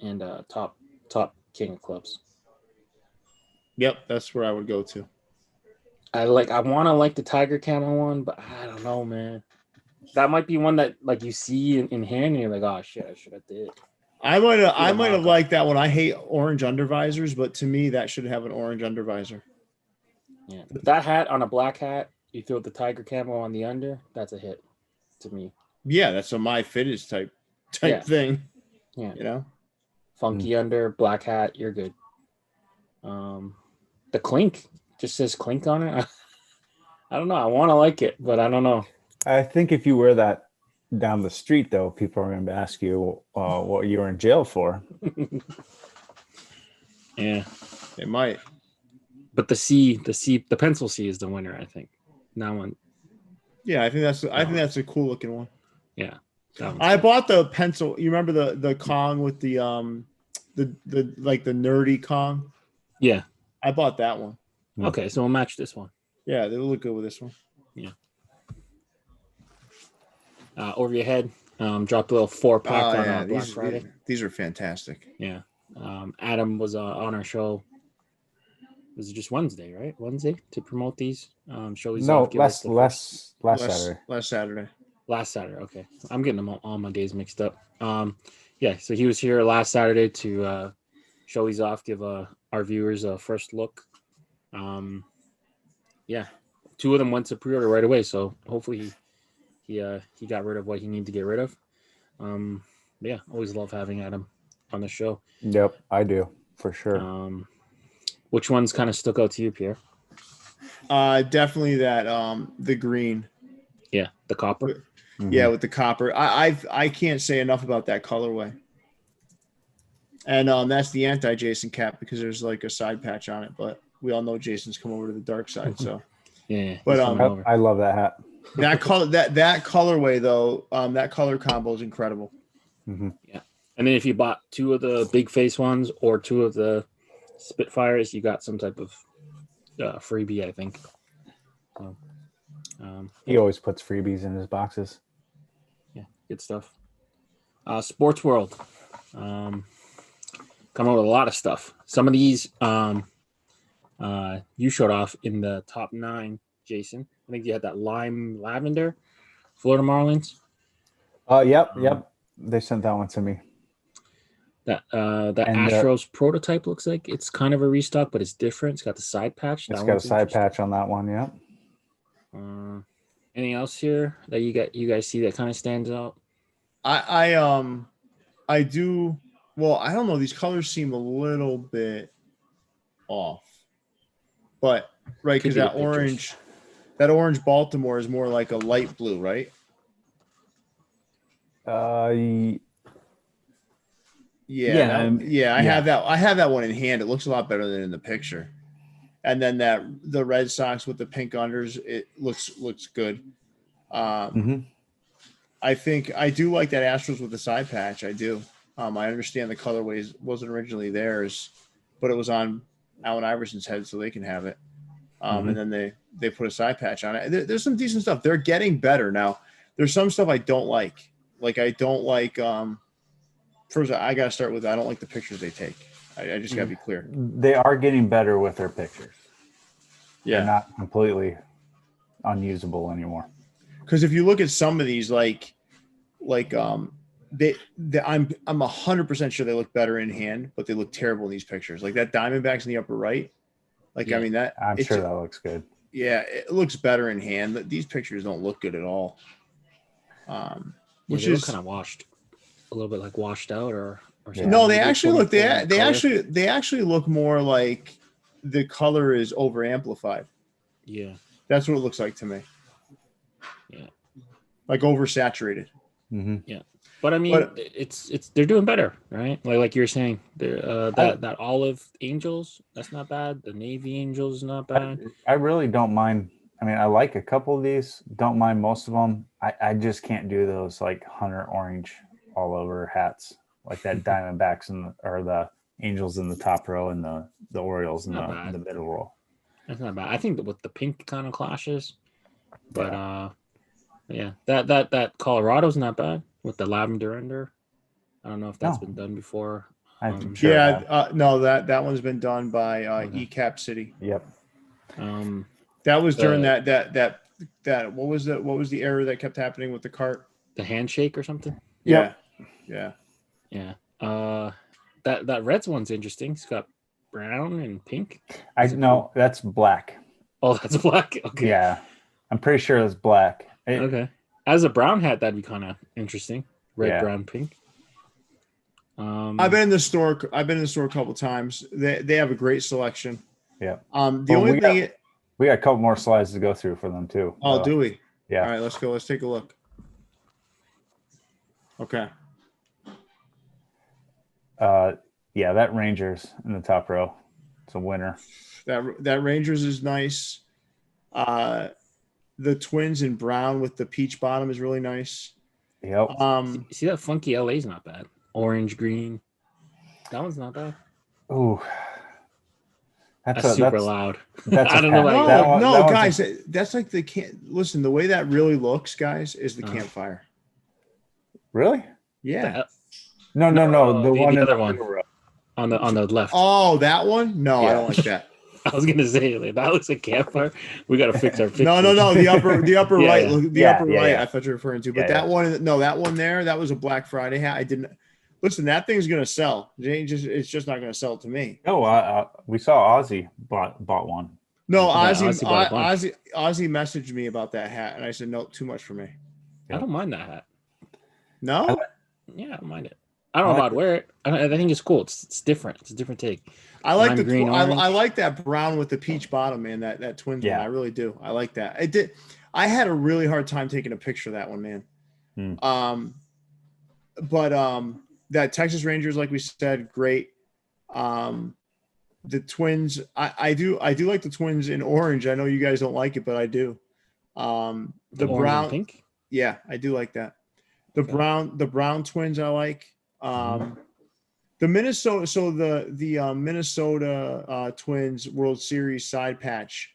Speaker 1: and top King of Clubs.
Speaker 3: Yep, that's where I would go to.
Speaker 1: I want to like the Tiger camo one, but I don't know, man. That might be one that like you see in hand and you're like, oh shit, I should have did.
Speaker 3: I might have liked that one. I hate orange undervisors, but to me that should have an orange undervisor.
Speaker 1: Yeah, that hat on a black hat, you throw the Tiger camo on the under, that's a hit to me.
Speaker 3: Yeah, that's a my fitted type thing.
Speaker 1: Yeah,
Speaker 3: you know,
Speaker 1: funky under, black hat, you're good. The Clink just says Clink on it. I don't know. I want to like it, but I don't know.
Speaker 2: I think if you wear that down the street, though, people are going to ask you what you were in jail for.
Speaker 1: Yeah,
Speaker 3: It might.
Speaker 1: but the pencil C is the winner, I think. That one.
Speaker 3: Yeah, I think that's a cool looking one.
Speaker 1: Yeah,
Speaker 3: I bought the pencil. You remember the Kong with the like the nerdy Kong?
Speaker 1: Yeah.
Speaker 3: I bought that one.
Speaker 1: Okay, so we'll match this one.
Speaker 3: Yeah, they look good with this one.
Speaker 1: Yeah. Over your head, dropped a little 4-pack on Black Friday.
Speaker 3: These are fantastic.
Speaker 1: Yeah. Adam was on our show. Was it just Wednesday, right? Wednesday to promote these. Show these off.
Speaker 2: Last Saturday.
Speaker 3: Last Saturday.
Speaker 1: Last Saturday. Okay, I'm getting them all my days mixed up. Yeah. So he was here last Saturday to show these off, give our viewers a first look. Yeah, 2 of them went to pre-order right away. So hopefully he got rid of what he needed to get rid of. Yeah, always love having Adam on the show.
Speaker 2: Yep, I do for sure.
Speaker 1: Which ones kind of stuck out to you, Pierre?
Speaker 3: Definitely that the green.
Speaker 1: Yeah, the copper.
Speaker 2: Mm-hmm.
Speaker 3: Yeah, with the copper. I can't say enough about that colorway. And that's the anti-Jason cap because there's like a side patch on it, but we all know Jason's come over to the dark side. So
Speaker 1: yeah,
Speaker 3: but
Speaker 2: I love that hat.
Speaker 3: that colorway though, that color combo is incredible.
Speaker 2: Mm-hmm.
Speaker 1: Yeah, and then if you bought 2 of the big face ones or 2 of the Spitfires, you got some type of freebie, I think. So,
Speaker 2: he always puts freebies in his boxes.
Speaker 1: Yeah, good stuff. Sports World, come out with a lot of stuff. Some of these you showed off in the top 9, Jason. I think you had that lime lavender, Florida Marlins.
Speaker 2: Yep. They sent that one to me.
Speaker 1: That Astros prototype looks like it's kind of a restock, but it's different. It's got the side patch.
Speaker 2: It's got a side patch on that one. Yeah.
Speaker 1: Anything else here that you guys see that kind of stands out?
Speaker 3: I do. Well, I don't know. These colors seem a little bit off, but right because that orange Baltimore is more like a light blue, right? Yeah. I have that. I have that one in hand. It looks a lot better than in the picture. And then the Red Sox with the pink unders, it looks good. I think I do like that Astros with the side patch. I do. I understand the colorways wasn't originally theirs, but it was on Allen Iverson's head, so they can have it. And then they put a side patch on it. There's some decent stuff. They're getting better now. There's some stuff I don't like. Like I don't like. First, I gotta start with I don't like the pictures they take. I just gotta be clear.
Speaker 2: They are getting better with their pictures.
Speaker 3: Yeah,
Speaker 2: they're not completely unusable anymore.
Speaker 3: Because if you look at some of these, I'm 100% sure they look better in hand, but they look terrible in these pictures. Like that Diamondbacks in the upper right. Like
Speaker 1: Yeah.
Speaker 3: I mean that
Speaker 2: I'm sure that looks good.
Speaker 3: Yeah, it looks better in hand. These pictures don't look good at all. Which is
Speaker 1: kind of washed, a little bit like washed out, or something.
Speaker 3: No, they actually look. They actually look more like the color is over amplified.
Speaker 1: Yeah,
Speaker 3: that's what it looks like to me.
Speaker 1: Yeah,
Speaker 3: like oversaturated.
Speaker 1: Yeah, but I mean, it's they're doing better, right? Like you're saying, that olive angels, that's not bad. The navy angels is not bad.
Speaker 2: I really don't mind. I mean, I like a couple of these. Don't mind most of them. I just can't do those like hunter orange all over hats, like that Diamondbacks or the Angels in the top row and the Orioles in the middle row.
Speaker 1: That's not bad. I think that with the pink kind of clashes, but yeah, that Colorado's not bad with the lavender under. I don't know if that's been done before.
Speaker 3: No, that one's been done by Ecapcity.
Speaker 2: Yep.
Speaker 3: That was during that what was the error that kept happening with the cart?
Speaker 1: The handshake or something?
Speaker 3: Yeah.
Speaker 1: That Reds one's interesting. It's got brown and pink.
Speaker 2: That's black.
Speaker 1: Oh, that's black. Okay.
Speaker 2: Yeah, I'm pretty sure it's black.
Speaker 1: Okay. As a brown hat, that'd be kind of interesting. Red, brown, pink.
Speaker 3: I've been in the store a couple times. They have a great selection.
Speaker 2: Yeah.
Speaker 3: We
Speaker 2: got a couple more slides to go through for them too.
Speaker 3: Oh, do we?
Speaker 2: Yeah.
Speaker 3: All right, let's go. Let's take a look. Okay.
Speaker 2: Yeah, that Rangers in the top row. It's a winner.
Speaker 3: That Rangers is nice. The Twins in brown with the peach bottom is really nice.
Speaker 2: Yep.
Speaker 1: See that funky LA's not bad. Orange, green. That one's not bad.
Speaker 2: Oh,
Speaker 1: That's super loud.
Speaker 2: That's
Speaker 1: I don't know about
Speaker 3: no, guys. That's like listen. The way that really looks, guys, is the campfire.
Speaker 2: Really?
Speaker 3: Yeah.
Speaker 2: No. The one
Speaker 1: the
Speaker 2: in
Speaker 1: other
Speaker 2: the
Speaker 1: one
Speaker 2: middle row.
Speaker 1: on the left.
Speaker 3: Oh, that one? No,
Speaker 2: Yeah.
Speaker 3: I don't like that.
Speaker 1: I was gonna say like, that looks like campfire. We gotta fix our pictures.
Speaker 3: No. The upper right.
Speaker 1: Yeah.
Speaker 3: The upper right.
Speaker 2: Yeah.
Speaker 3: I thought you were referring to, but that one. No, that one there. That was a Black Friday hat. I didn't. Listen, that thing's gonna sell. It's just not gonna sell to me.
Speaker 2: No, we saw Ozzy bought one.
Speaker 3: No,
Speaker 1: Ozzy
Speaker 3: Ozzy messaged me about that hat, and I said no, too much for me.
Speaker 1: I don't mind that hat.
Speaker 3: No,
Speaker 1: yeah, I don't mind it. I don't know about wear it. I think it's cool. It's different. It's a different take.
Speaker 3: I like
Speaker 1: Lime green,
Speaker 3: I like that brown with the peach bottom, man. That Twins one, I really do. I like that. I had a really hard time taking a picture of that one, man. But that Texas Rangers, like we said, great. The Twins, I do like the Twins in orange. I know you guys don't like it, but I do. The brown,
Speaker 1: pink.
Speaker 3: Yeah, I do like that. The brown Twins, I like. The Minnesota, so the Minnesota Twins World Series side patch,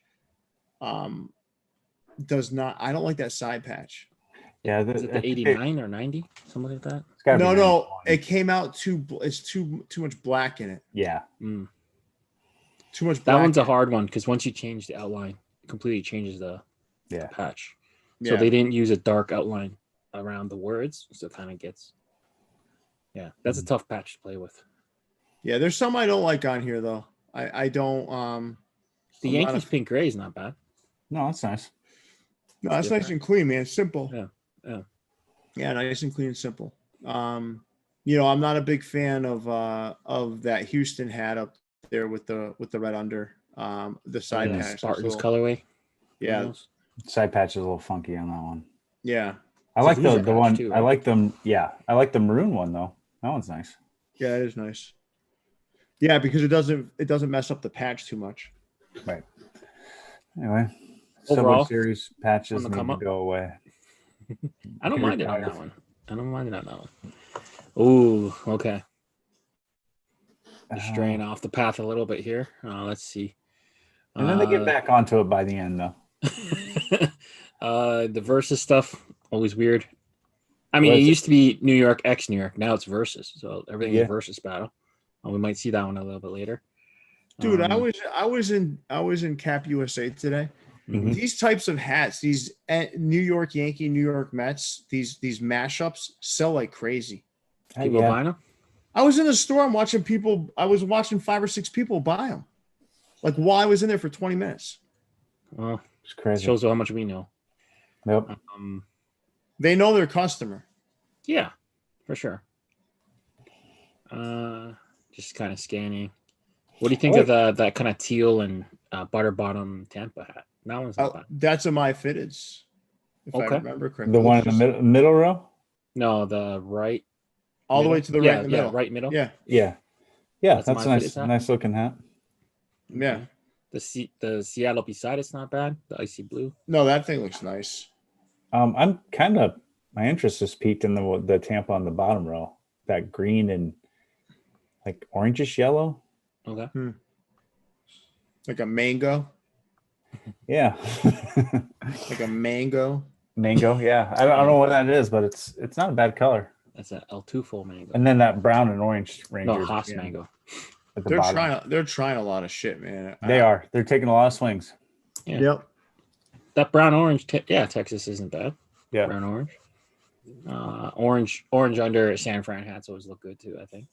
Speaker 3: does not. I don't like that side patch.
Speaker 2: Yeah,
Speaker 1: is it the 89 or 90, something like that?
Speaker 3: No, it came out it's too much black in it.
Speaker 2: Yeah,
Speaker 3: too much.
Speaker 1: That one's a hard one because once you change the outline, it completely changes the patch. So they didn't use a dark outline around the words, so it kind of gets. Yeah, that's a tough patch to play with. Yeah,
Speaker 3: there's some I don't like on here though. I don't.
Speaker 1: The Yankees pink gray is not bad.
Speaker 2: No, that's nice.
Speaker 3: No, that's nice and clean, man. Simple.
Speaker 1: Yeah,
Speaker 3: nice and clean and simple. I'm not a big fan of that Houston hat up there with the red under. The side patch,
Speaker 1: Spartans colorway.
Speaker 3: Yeah,
Speaker 2: side patch is a little funky on that one.
Speaker 3: Yeah,
Speaker 2: I like the one.
Speaker 1: Too, right?
Speaker 2: I like them. Yeah, I like the maroon one though. That one's nice.
Speaker 3: Yeah, it is nice. Yeah, because it doesn't mess up the patch too much.
Speaker 2: Right. Anyway,
Speaker 1: overall,
Speaker 2: series patches need to go away.
Speaker 1: I don't mind it on that one. Ooh, okay. Just straying off the path a little bit here. Let's see.
Speaker 2: And then they get back onto it by the end, though.
Speaker 1: The versus stuff, always weird. I mean, it used to be New York x New York. Now it's versus. So everything is versus battle. We might see that one a little bit later.
Speaker 3: Dude, I was in Cap USA today. Mm-hmm. These types of hats, these New York Yankee, New York Mets, these mashups sell like crazy.
Speaker 1: People buying them?
Speaker 3: I was in the store. I was watching 5 or 6 people buy them. Like while I was in there for 20 minutes.
Speaker 1: Well,
Speaker 2: it's crazy.
Speaker 1: Shows how much we know.
Speaker 2: Yep.
Speaker 3: They know their customer.
Speaker 1: Yeah, for sure. Just kind of scanning. What do you think of that kind of teal and butter bottom Tampa hat? That one's not bad.
Speaker 3: That's a my fitteds. If I remember correctly.
Speaker 2: The one in the middle row?
Speaker 1: No, the right.
Speaker 3: All the way to the right in the middle.
Speaker 1: Yeah, right middle.
Speaker 2: Yeah. That's a nice looking hat.
Speaker 3: Yeah.
Speaker 1: The Seattle beside it's not bad. The icy blue.
Speaker 3: No, that thing looks nice.
Speaker 2: My interest is peaked in the Tampa on the bottom row. That green and like orangish yellow.
Speaker 1: Okay.
Speaker 3: Like a mango.
Speaker 2: Yeah.
Speaker 3: Like a mango.
Speaker 2: Mango, yeah. I don't know what that is, but it's not a bad color.
Speaker 1: That's an El Tufo mango.
Speaker 2: And then that brown and orange Ranger.
Speaker 1: No, Haas mango.
Speaker 3: They're trying a lot of shit, man.
Speaker 2: They are. They're taking a lot of swings.
Speaker 1: Yeah.
Speaker 3: Yep.
Speaker 1: That brown orange, Texas isn't bad.
Speaker 2: Yeah.
Speaker 1: Brown orange. Orange under San Fran hats always look good too, I think.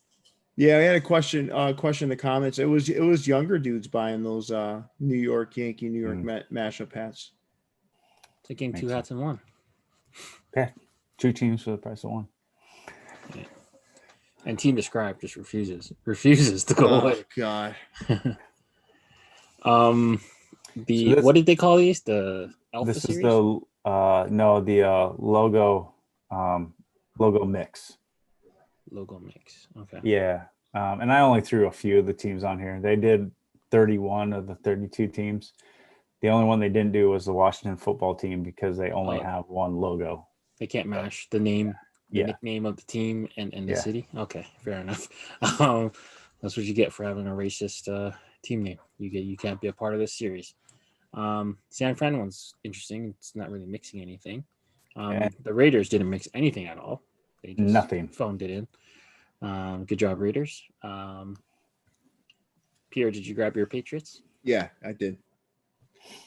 Speaker 3: Yeah, we had a question in the comments. It was younger dudes buying those New York Yankee, New York Met mashup hats.
Speaker 1: Taking two hats in one.
Speaker 2: Yeah. 2 teams for the price of one.
Speaker 1: Yeah. And Team Describe just refuses to go away.
Speaker 3: God.
Speaker 1: What did they call these? The Alpha
Speaker 2: This
Speaker 1: series?
Speaker 2: is the logo mix.
Speaker 1: Logo mix. Okay.
Speaker 2: Yeah. And I only threw a few of the teams on here. They did 31 of the 32 teams. The only one they didn't do was the Washington football team because they only have one logo.
Speaker 1: They can't match the name, the nickname of the team and the city. Okay, fair enough. That's what you get for having a racist team name. You can't be a part of this series. San Fran one's interesting. It's not really mixing anything. The Raiders didn't mix anything at all. They just
Speaker 2: Nothing.
Speaker 1: Phoned it in. Good job, Raiders. Pierre, did you grab your Patriots?
Speaker 3: Yeah, I did.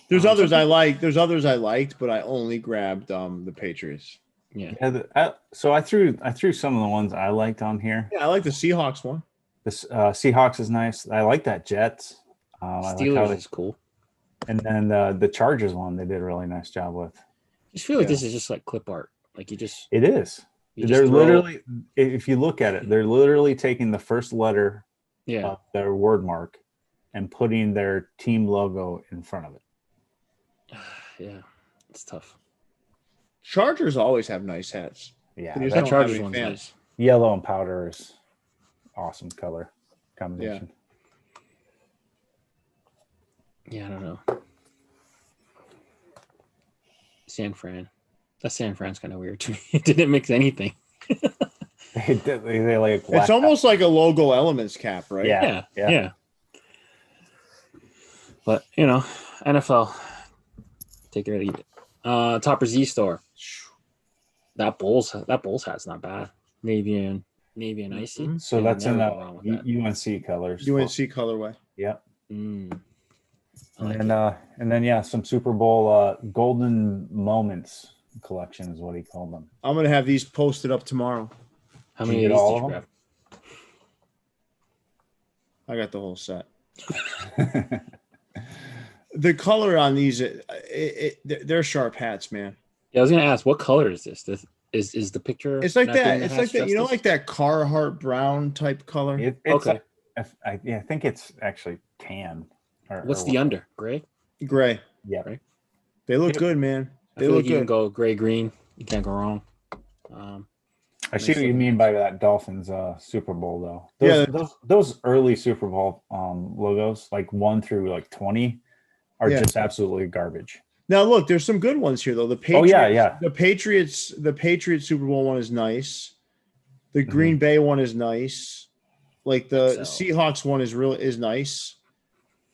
Speaker 3: There's others I like. There's others I liked, but I only grabbed the Patriots.
Speaker 2: Yeah. So I threw some of the ones I liked on here.
Speaker 3: Yeah, I like the Seahawks one.
Speaker 2: The Seahawks is nice. I like that Jets.
Speaker 1: Steelers is cool.
Speaker 2: And then the Chargers one they did a really nice job with.
Speaker 1: I just feel like this is just like clip art. Like it is.
Speaker 2: They're literally, if you look at it, they're literally taking the first letter of their word mark and putting their team logo in front of it.
Speaker 1: Yeah, it's tough.
Speaker 3: Chargers always have nice hats.
Speaker 2: Yeah,
Speaker 1: that Chargers one's nice.
Speaker 2: Yellow and powder is awesome color combination.
Speaker 1: Yeah, I don't know. San Fran. That San Fran's kind of weird to me. It didn't mix anything.
Speaker 2: they like
Speaker 3: it's almost like a logo elements cap, right?
Speaker 1: Yeah. But NFL, take it or leave it. Topper Z store. That Bulls hat's not bad. Navy and icy.
Speaker 2: So that's in UNC colors.
Speaker 3: UNC colorway.
Speaker 2: Yep.
Speaker 1: And
Speaker 2: then some Super Bowl golden moments collection is what he called them.
Speaker 3: I'm gonna have these posted up tomorrow.
Speaker 1: How many of these did you grab?
Speaker 3: I got the whole set. The color on these, they're sharp hats, man.
Speaker 1: Yeah, I was gonna ask, what color is this? Is the picture?
Speaker 3: It's like that. It's like that. Like that Carhartt brown type color.
Speaker 2: Okay. I think it's actually tan.
Speaker 1: What's the under? Gray.
Speaker 2: Yeah.
Speaker 1: Right.
Speaker 3: They look good, man. They
Speaker 1: look
Speaker 3: good.
Speaker 1: You can go gray green. You can't go wrong.
Speaker 2: I see what you mean by that Dolphins Super Bowl though. Those early Super Bowl logos, like 1 through like 20, are just absolutely garbage.
Speaker 3: Now look, there's some good ones here though. The Patriots, the Patriots Super Bowl one is nice. The Green Bay one is nice. Like the Seahawks one is nice.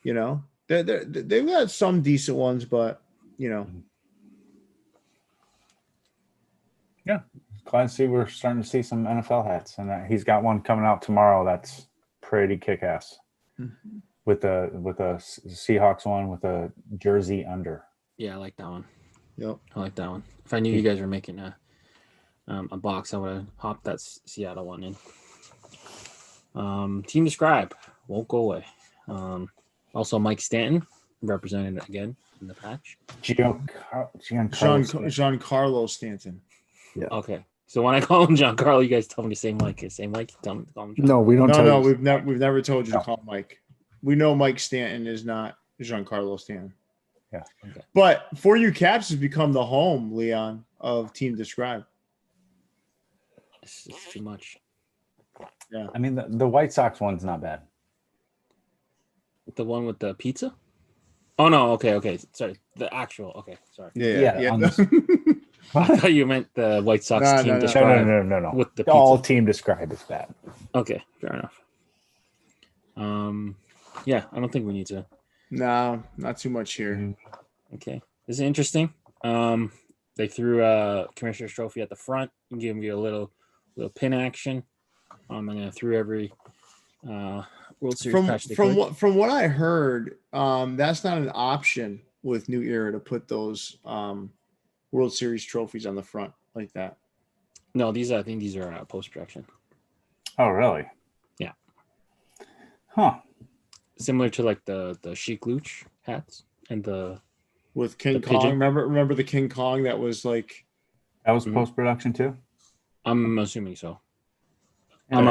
Speaker 3: They've got some decent ones, but
Speaker 2: Yeah. Glad to see we're starting to see some NFL hats, and he's got one coming out tomorrow that's pretty kick-ass. With the Seahawks one with a jersey under.
Speaker 1: Yeah, I like that one.
Speaker 3: Yep,
Speaker 1: I like that one. If I knew you guys were making a box, I would have hopped that Seattle one in. Team describe won't go away. Also, Mike Stanton represented again in the patch.
Speaker 3: Giancarlo Stanton.
Speaker 2: Yeah.
Speaker 1: Okay. So when I call him Giancarlo, you guys tell me the same Mike. Same Mike. Tell him Giancarlo.
Speaker 2: No, we don't.
Speaker 3: No, we've never told you to call Mike. We know Mike Stanton is not Giancarlo Stanton.
Speaker 2: Yeah.
Speaker 1: Okay.
Speaker 3: But For You Caps has become the home, Leon, of Team Describe.
Speaker 1: It's too much.
Speaker 3: Yeah.
Speaker 2: I mean, the White Sox one's not bad.
Speaker 1: The one with the pizza? Oh no. Okay. Sorry. The actual. Okay. Sorry.
Speaker 3: Yeah.
Speaker 1: I thought you meant the White Sox team describe.
Speaker 2: No.
Speaker 1: With the pizza.
Speaker 2: All team describe is bad.
Speaker 1: Okay, fair enough. Yeah, I don't think we need to.
Speaker 3: No, not too much here.
Speaker 1: Okay, this is interesting. They threw a Commissioner's Trophy at the front and gave you a little pin action. And then threw every World Series patch they could.
Speaker 3: From what I heard, that's not an option with New Era to put those World Series trophies on the front like that.
Speaker 1: No, I think these are post production.
Speaker 2: Oh, really?
Speaker 1: Yeah.
Speaker 2: Huh.
Speaker 1: Similar to like the Chic Luch hats and the
Speaker 3: with King Kong.
Speaker 1: Pigeon.
Speaker 3: Remember the King Kong that was like
Speaker 2: that was post production too?
Speaker 1: I'm assuming so. I'm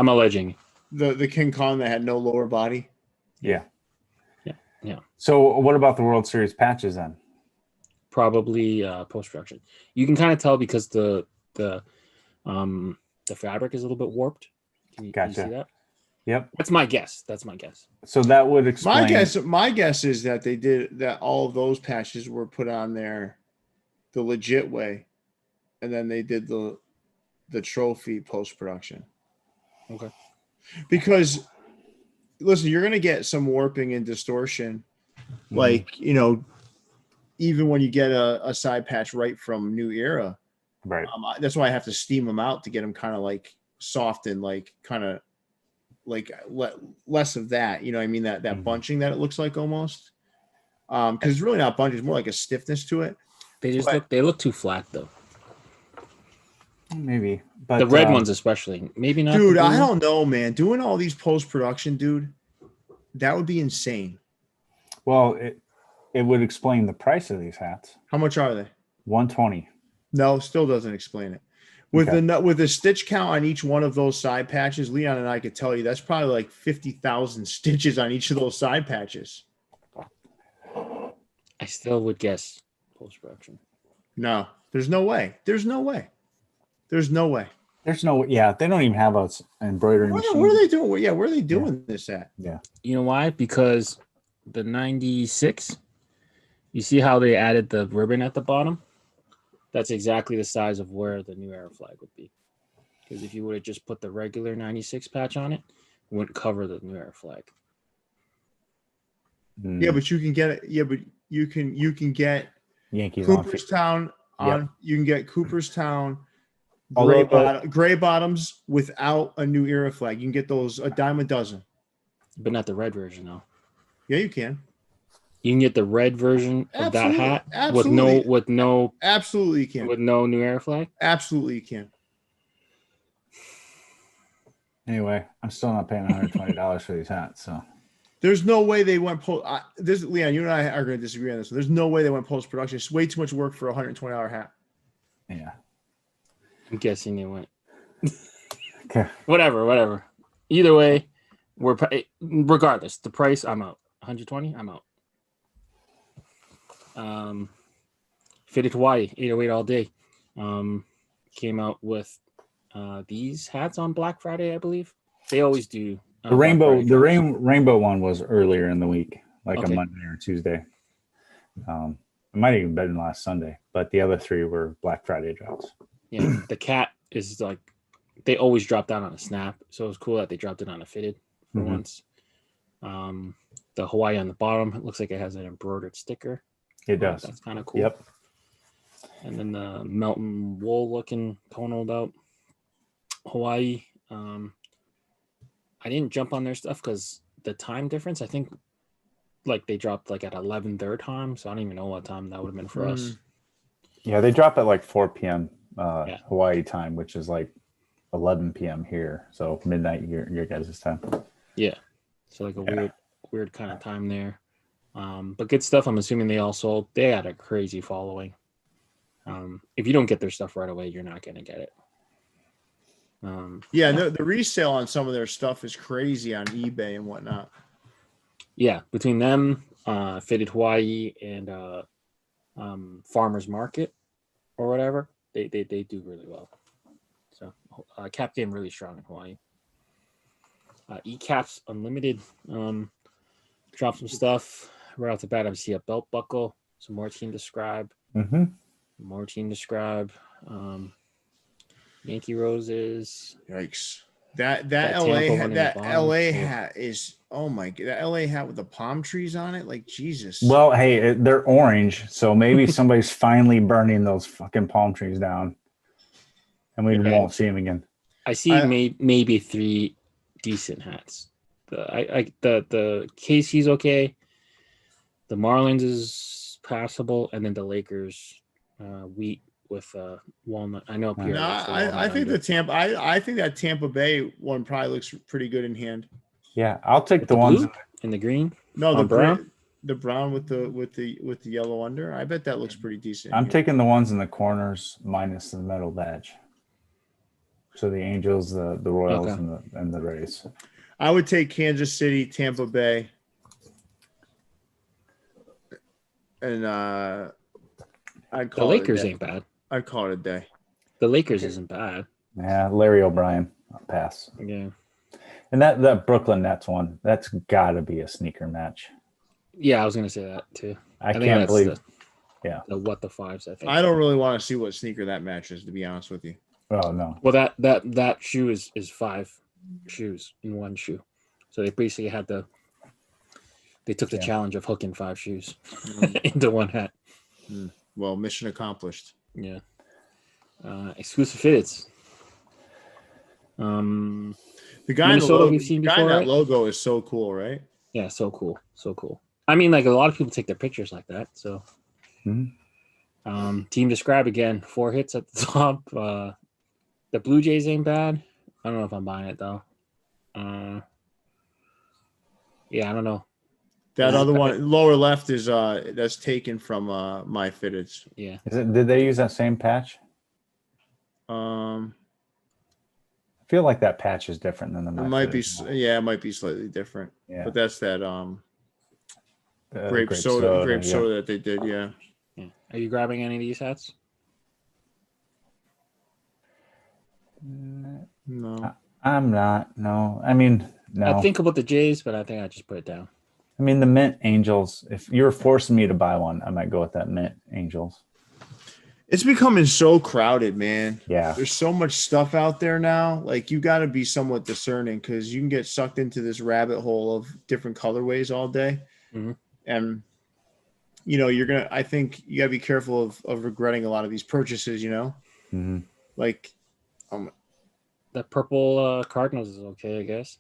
Speaker 1: alleging.
Speaker 3: The King Kong that had no lower body.
Speaker 2: Yeah.
Speaker 1: Yeah.
Speaker 2: So what about the World Series patches then?
Speaker 1: Probably post production. You can kind of tell because the fabric is a little bit warped. Can you see that?
Speaker 2: Yep.
Speaker 1: That's my guess.
Speaker 2: So that would explain.
Speaker 3: My guess is that they did that. All of those patches were put on there the legit way, and then they did the trophy post production.
Speaker 1: Okay.
Speaker 3: Because listen, you're gonna get some warping and distortion, like even when you get a side patch right from New Era.
Speaker 2: Right.
Speaker 3: That's why I have to steam them out to get them kind of like soft and like kind of like less of that. You know what I mean? That bunching that it looks like almost. Because it's really not bunching, it's more like a stiffness to it.
Speaker 1: They look too flat though.
Speaker 2: Maybe. But
Speaker 1: the red ones especially. Maybe not.
Speaker 3: Dude, I don't know, man. Doing all these post-production, dude, that would be insane.
Speaker 2: Well, it would explain the price of these hats.
Speaker 3: How much are they?
Speaker 2: $120.
Speaker 3: No, still doesn't explain it. With the stitch count on each one of those side patches, Leon and I could tell you that's probably like 50,000 stitches on each of those side patches.
Speaker 1: I still would guess post-production.
Speaker 3: No, there's no way. There's no way.
Speaker 2: Yeah, they don't even have an embroidery machine.
Speaker 3: What are they doing? Yeah, where are they doing this at?
Speaker 2: Yeah.
Speaker 1: You know why? Because the 96, you see how they added the ribbon at the bottom? That's exactly the size of where the New Era flag would be. Because if you would have just put the regular 96 patch on it, it wouldn't cover the New Era flag.
Speaker 3: Yeah, but you can get it. Yeah, but you can get
Speaker 2: Yankees
Speaker 3: Cooperstown on.
Speaker 2: Yep.
Speaker 3: You can get Cooperstown
Speaker 2: Although
Speaker 3: gray bottoms without a New Era flag. You can get those a dime a dozen.
Speaker 1: But not the red version, though.
Speaker 3: Yeah, you can.
Speaker 1: You can get the red version of that hat
Speaker 3: absolutely.
Speaker 1: with no
Speaker 3: absolutely you can.
Speaker 1: With no New Era flag?
Speaker 3: Absolutely you can.
Speaker 2: Anyway, I'm still not paying $120 for these hats, so
Speaker 3: there's no way they went Leon, you and I are going to disagree on this. There's no way they went post production. It's way too much work for a $120 hat.
Speaker 2: Yeah.
Speaker 1: I'm guessing they went.
Speaker 2: Okay.
Speaker 1: Whatever. Either way, regardless, the price, I'm out. 120, I'm out. Fitted Hawaii, 808 all day. Came out with these hats on Black Friday, I believe. They always do.
Speaker 2: The rainbow one was earlier in the week, like a Monday or Tuesday. It might have even been last Sunday, but the other three were Black Friday drops.
Speaker 1: Yeah, the cat is like they always drop down on a snap, so it was cool that they dropped it on a fitted for once. The Hawaii on the bottom, it looks like it has an embroidered sticker.
Speaker 2: It does.
Speaker 1: That's kind of cool.
Speaker 2: Yep.
Speaker 1: And then the Melton wool looking tonal belt Hawaii. I didn't jump on their stuff because the time difference. I think like they dropped like at 11 their time, so I don't even know what time that would have been for us.
Speaker 2: Yeah, they drop at like 4 p.m. Hawaii time, which is like 11 p.m. here, so midnight your guys' time. Yeah,
Speaker 1: so like a weird kind of time there. But good stuff. I'm assuming they had a crazy following. If you don't get their stuff right away, you're not going to get it.
Speaker 3: The resale on some of their stuff is crazy on eBay and whatnot.
Speaker 1: Yeah, between them, Fitted Hawaii, and Farmers Market or whatever, they do really well. So cap game really strong in Hawaii. Ecaps Unlimited dropped some stuff right off the bat. I see a belt buckle, some more team describe, more team describe. Yankee roses.
Speaker 3: Yikes! That LA hat is, oh my god! That LA hat with the palm trees on it, like Jesus.
Speaker 2: Well, hey, they're orange, so maybe somebody's finally burning those fucking palm trees down, and we won't see them again.
Speaker 1: I see maybe 3 decent hats. The Casey's okay. The Marlins is passable, and then the Lakers wheat with walnut. I know Pierre.
Speaker 3: I think that Tampa Bay one probably looks pretty good in hand.
Speaker 2: Yeah, I'll take
Speaker 1: with
Speaker 2: the ones
Speaker 1: in the green.
Speaker 3: No, the brown. The brown with the yellow under. I bet that looks pretty decent.
Speaker 2: I'm taking the ones in the corners minus the metal badge. So the Angels, the Royals, and the Rays.
Speaker 3: I would take Kansas City, Tampa Bay, and I'd call
Speaker 1: the Lakers ain't bad.
Speaker 3: I'd call it a day.
Speaker 1: The Lakers isn't bad.
Speaker 2: Yeah, Larry O'Brien, I'll pass.
Speaker 1: Yeah.
Speaker 2: And that Brooklyn Nets one, that's got to be a sneaker match.
Speaker 1: Yeah, I was gonna say that too.
Speaker 2: I
Speaker 1: think
Speaker 2: can't
Speaker 1: that's
Speaker 2: believe.
Speaker 1: the what the fives. I think.
Speaker 3: I don't really want to see what sneaker that matches, to be honest with you.
Speaker 2: Oh no.
Speaker 1: Well, that shoe is 5 shoes in one shoe, so they basically they took the challenge of hooking 5 shoes into one hat.
Speaker 3: Well, mission accomplished.
Speaker 1: Yeah. Exclusive fitteds.
Speaker 3: The guy in the
Speaker 1: Minnesota
Speaker 3: logo,
Speaker 1: we've seen
Speaker 3: the guy
Speaker 1: before,
Speaker 3: in that
Speaker 1: right?
Speaker 3: logo is so cool, right?
Speaker 1: Yeah, so cool, so cool. I mean, like a lot of people take their pictures like that. So, team describe again. 4 hits at the top. The Blue Jays ain't bad. I don't know if I'm buying it though. Yeah, I don't know.
Speaker 3: That other one, lower left, is that's taken from my fitteds.
Speaker 1: Yeah.
Speaker 2: Did they use that same patch? I feel like that patch is different than the.
Speaker 3: It might be, it might be slightly different. Yeah. But that's that grape soda that they did. Yeah.
Speaker 1: Are you grabbing any of these hats?
Speaker 2: No, I'm not. No, I mean, no.
Speaker 1: I think about the Jays, but I think I just put it down.
Speaker 2: I mean, the Mint Angels. If you're forcing me to buy one, I might go with that Mint Angels.
Speaker 3: It's becoming so crowded, man.
Speaker 2: Yeah.
Speaker 3: There's so much stuff out there now. Like, you got to be somewhat discerning because you can get sucked into this rabbit hole of different colorways all day.
Speaker 1: Mm-hmm.
Speaker 3: And, I think you got to be careful of regretting a lot of these purchases,
Speaker 2: Mm-hmm.
Speaker 3: Like,
Speaker 1: the purple Cardinals is okay, I guess.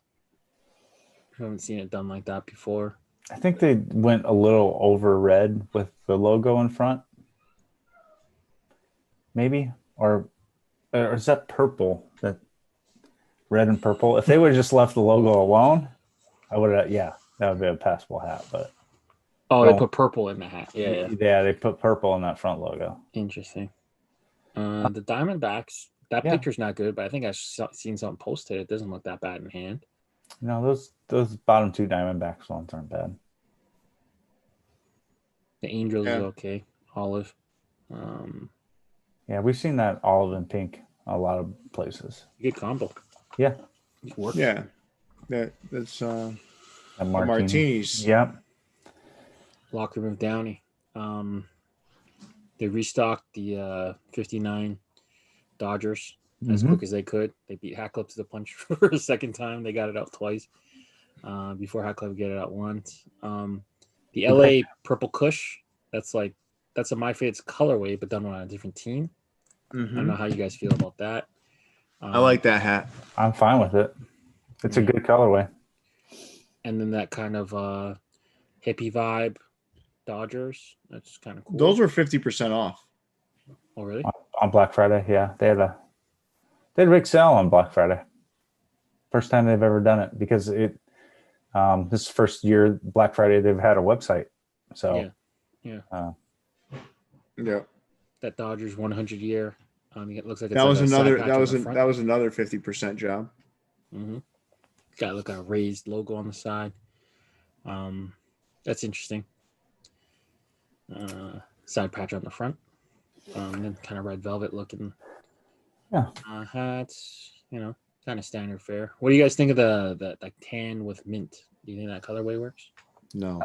Speaker 1: I haven't seen it done like that before.
Speaker 2: I think they went a little over red with the logo in front. Maybe, or is that purple? That red and purple. If they would have just left the logo alone, I would have. Yeah, that would be a passable hat. But
Speaker 1: they put purple in the hat. Yeah.
Speaker 2: They put purple in that front logo.
Speaker 1: Interesting. The Diamondbacks. That picture's not good, but I think I've seen something posted. It doesn't look that bad in hand.
Speaker 2: No, those bottom 2 Diamondbacks ones aren't bad.
Speaker 1: The Angels is okay. Olive.
Speaker 2: Yeah, we've seen that olive and pink a lot of places.
Speaker 1: Good combo.
Speaker 2: Yeah.
Speaker 3: Yeah. That's
Speaker 2: Martinis. Yep.
Speaker 1: Locker room Downey. They restocked the 59 Dodgers as quick as they could. They beat Hat Club to the punch for a second time. They got it out twice before Hat Club get it out once. The LA Purple Kush, that's a My Fit's colorway, but done on a different team. I don't know how you guys feel about that.
Speaker 3: I like that hat.
Speaker 2: I'm fine with it. It's a good colorway.
Speaker 1: And then that kind of hippie vibe Dodgers. That's kind of cool.
Speaker 3: Those were 50% off.
Speaker 1: Oh, really?
Speaker 2: On Black Friday, yeah. They had a big sale on Black Friday. First time they've ever done it because this is first year Black Friday they've had a website. So
Speaker 1: yeah.
Speaker 3: Yeah.
Speaker 1: That Dodgers 100 year. It looks like
Speaker 3: that was another 50% job.
Speaker 1: Mm-hmm. Got like a raised logo on the side. That's interesting. Side patch on the front. Then kind of red velvet looking.
Speaker 2: Yeah.
Speaker 1: Hats. Kind of standard fare. What do you guys think of the like tan with mint? Do you think that colorway works?
Speaker 3: No.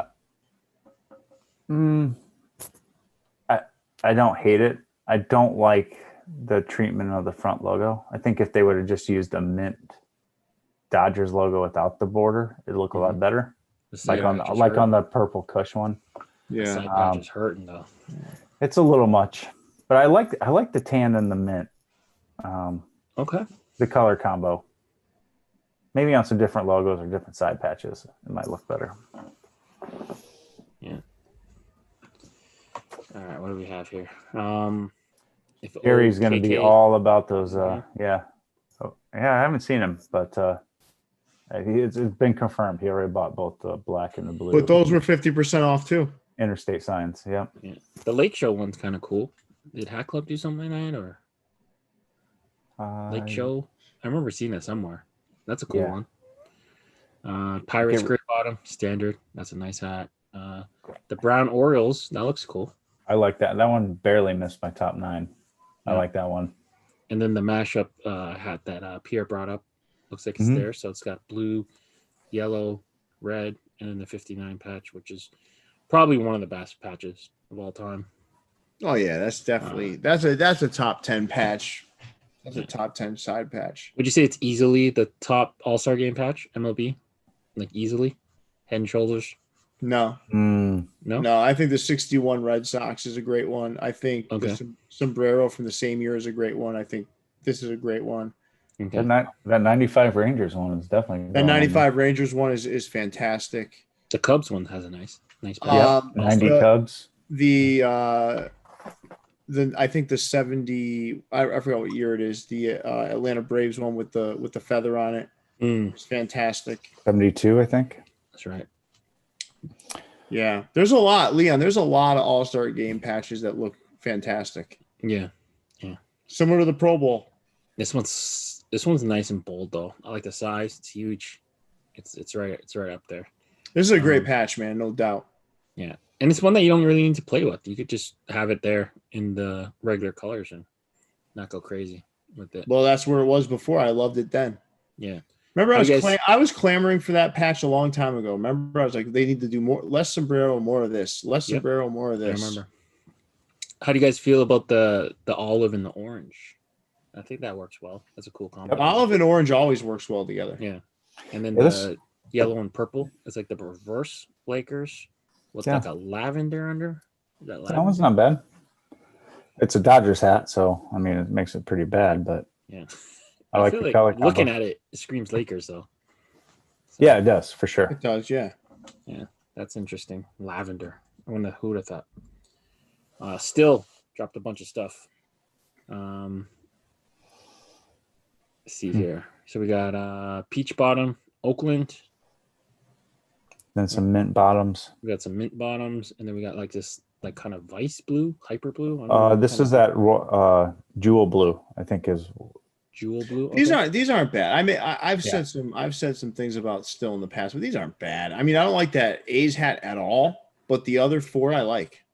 Speaker 2: I don't hate it. I don't like the treatment of the front logo. I think if they would have just used a mint Dodgers logo without the border, it'd look a lot better. Like on the purple Kush one.
Speaker 1: Yeah. The side patch is hurting though.
Speaker 2: It's a little much, but I like the tan and the mint.
Speaker 1: Okay.
Speaker 2: The color combo. Maybe on some different logos or different side patches, it might look better.
Speaker 1: Yeah. All right, what do we have here?
Speaker 2: Gary's going to be all about those. Yeah. Oh, yeah, I haven't seen him, but it's been confirmed. He already bought both the black and the blue.
Speaker 3: But those were 50% off too.
Speaker 2: Interstate signs, yeah.
Speaker 1: The Lake Show one's kind of cool. Did Hat Club do something like that, or Lake Show? I remember seeing that somewhere. That's a cool one. Pirates gray bottom, standard. That's a nice hat. The brown Orioles, that looks cool.
Speaker 2: I like that. That one barely missed my top 9. I like that one.
Speaker 1: And then the mashup hat that Pierre brought up Looks like it's there. So it's got blue, yellow, red, and then the 59 patch, which is probably one of the best patches of all time.
Speaker 3: Oh yeah, that's definitely that's a top 10 patch. That's a top 10 side patch.
Speaker 1: Would you say it's easily the top All-Star Game patch, MLB? Like easily? Head and shoulders?
Speaker 3: No. No, I think the 61 Red Sox is a great one. I think the sombrero from the same year is a great one. I think this is a great one.
Speaker 2: Okay. That 95 Rangers one is definitely
Speaker 3: that 95 Rangers one is fantastic.
Speaker 1: The Cubs one has a nice patch.
Speaker 2: 90 Cubs.
Speaker 3: I think the 70 I forgot what year it is. The Atlanta Braves one with the feather on it. It's fantastic.
Speaker 2: 72, I think.
Speaker 1: That's right.
Speaker 3: Yeah, there's a lot, Leon. There's a lot of All-Star Game patches that look fantastic.
Speaker 1: Yeah.
Speaker 3: Similar to the Pro Bowl.
Speaker 1: This one's nice and bold though. I like the size. It's huge. It's right up there.
Speaker 3: This is a great patch, man, no doubt.
Speaker 1: Yeah. And it's one that you don't really need to play with. You could just have it there in the regular colors and not go crazy with it.
Speaker 3: Well, that's where it was before. I loved it then.
Speaker 1: Yeah.
Speaker 3: Remember, I was clamoring for that patch a long time ago. Remember, I was like, they need to do less sombrero, more of this. Less sombrero, more of this.
Speaker 1: I remember. How do you guys feel about the olive and the orange? I think that works well. That's a cool combo.
Speaker 3: Olive and orange always works well together.
Speaker 1: Yeah. And then the yellow and purple. It's like the reverse Lakers with like a lavender under. Is that lavender?
Speaker 2: That one's not bad. It's a Dodgers hat, so I mean it makes it pretty bad, but
Speaker 1: yeah.
Speaker 2: I like the color combo.
Speaker 1: Looking at it, it screams Lakers though.
Speaker 2: So, yeah, it does for sure.
Speaker 3: It does, yeah.
Speaker 1: Yeah, that's interesting. Lavender. I wonder who would have thought. Still dropped a bunch of stuff. Let's see here. So we got Peach Bottom, Oakland.
Speaker 2: Then some mint bottoms.
Speaker 1: We got some mint bottoms, and then we got like this like kind of vice blue, hyper blue.
Speaker 2: This is that jewel blue, I think is
Speaker 1: jewel blue. Okay.
Speaker 3: These aren't bad. I mean, I've said some things about Still in the past, but these aren't bad. I mean, I don't like that A's hat at all, but the other four I like.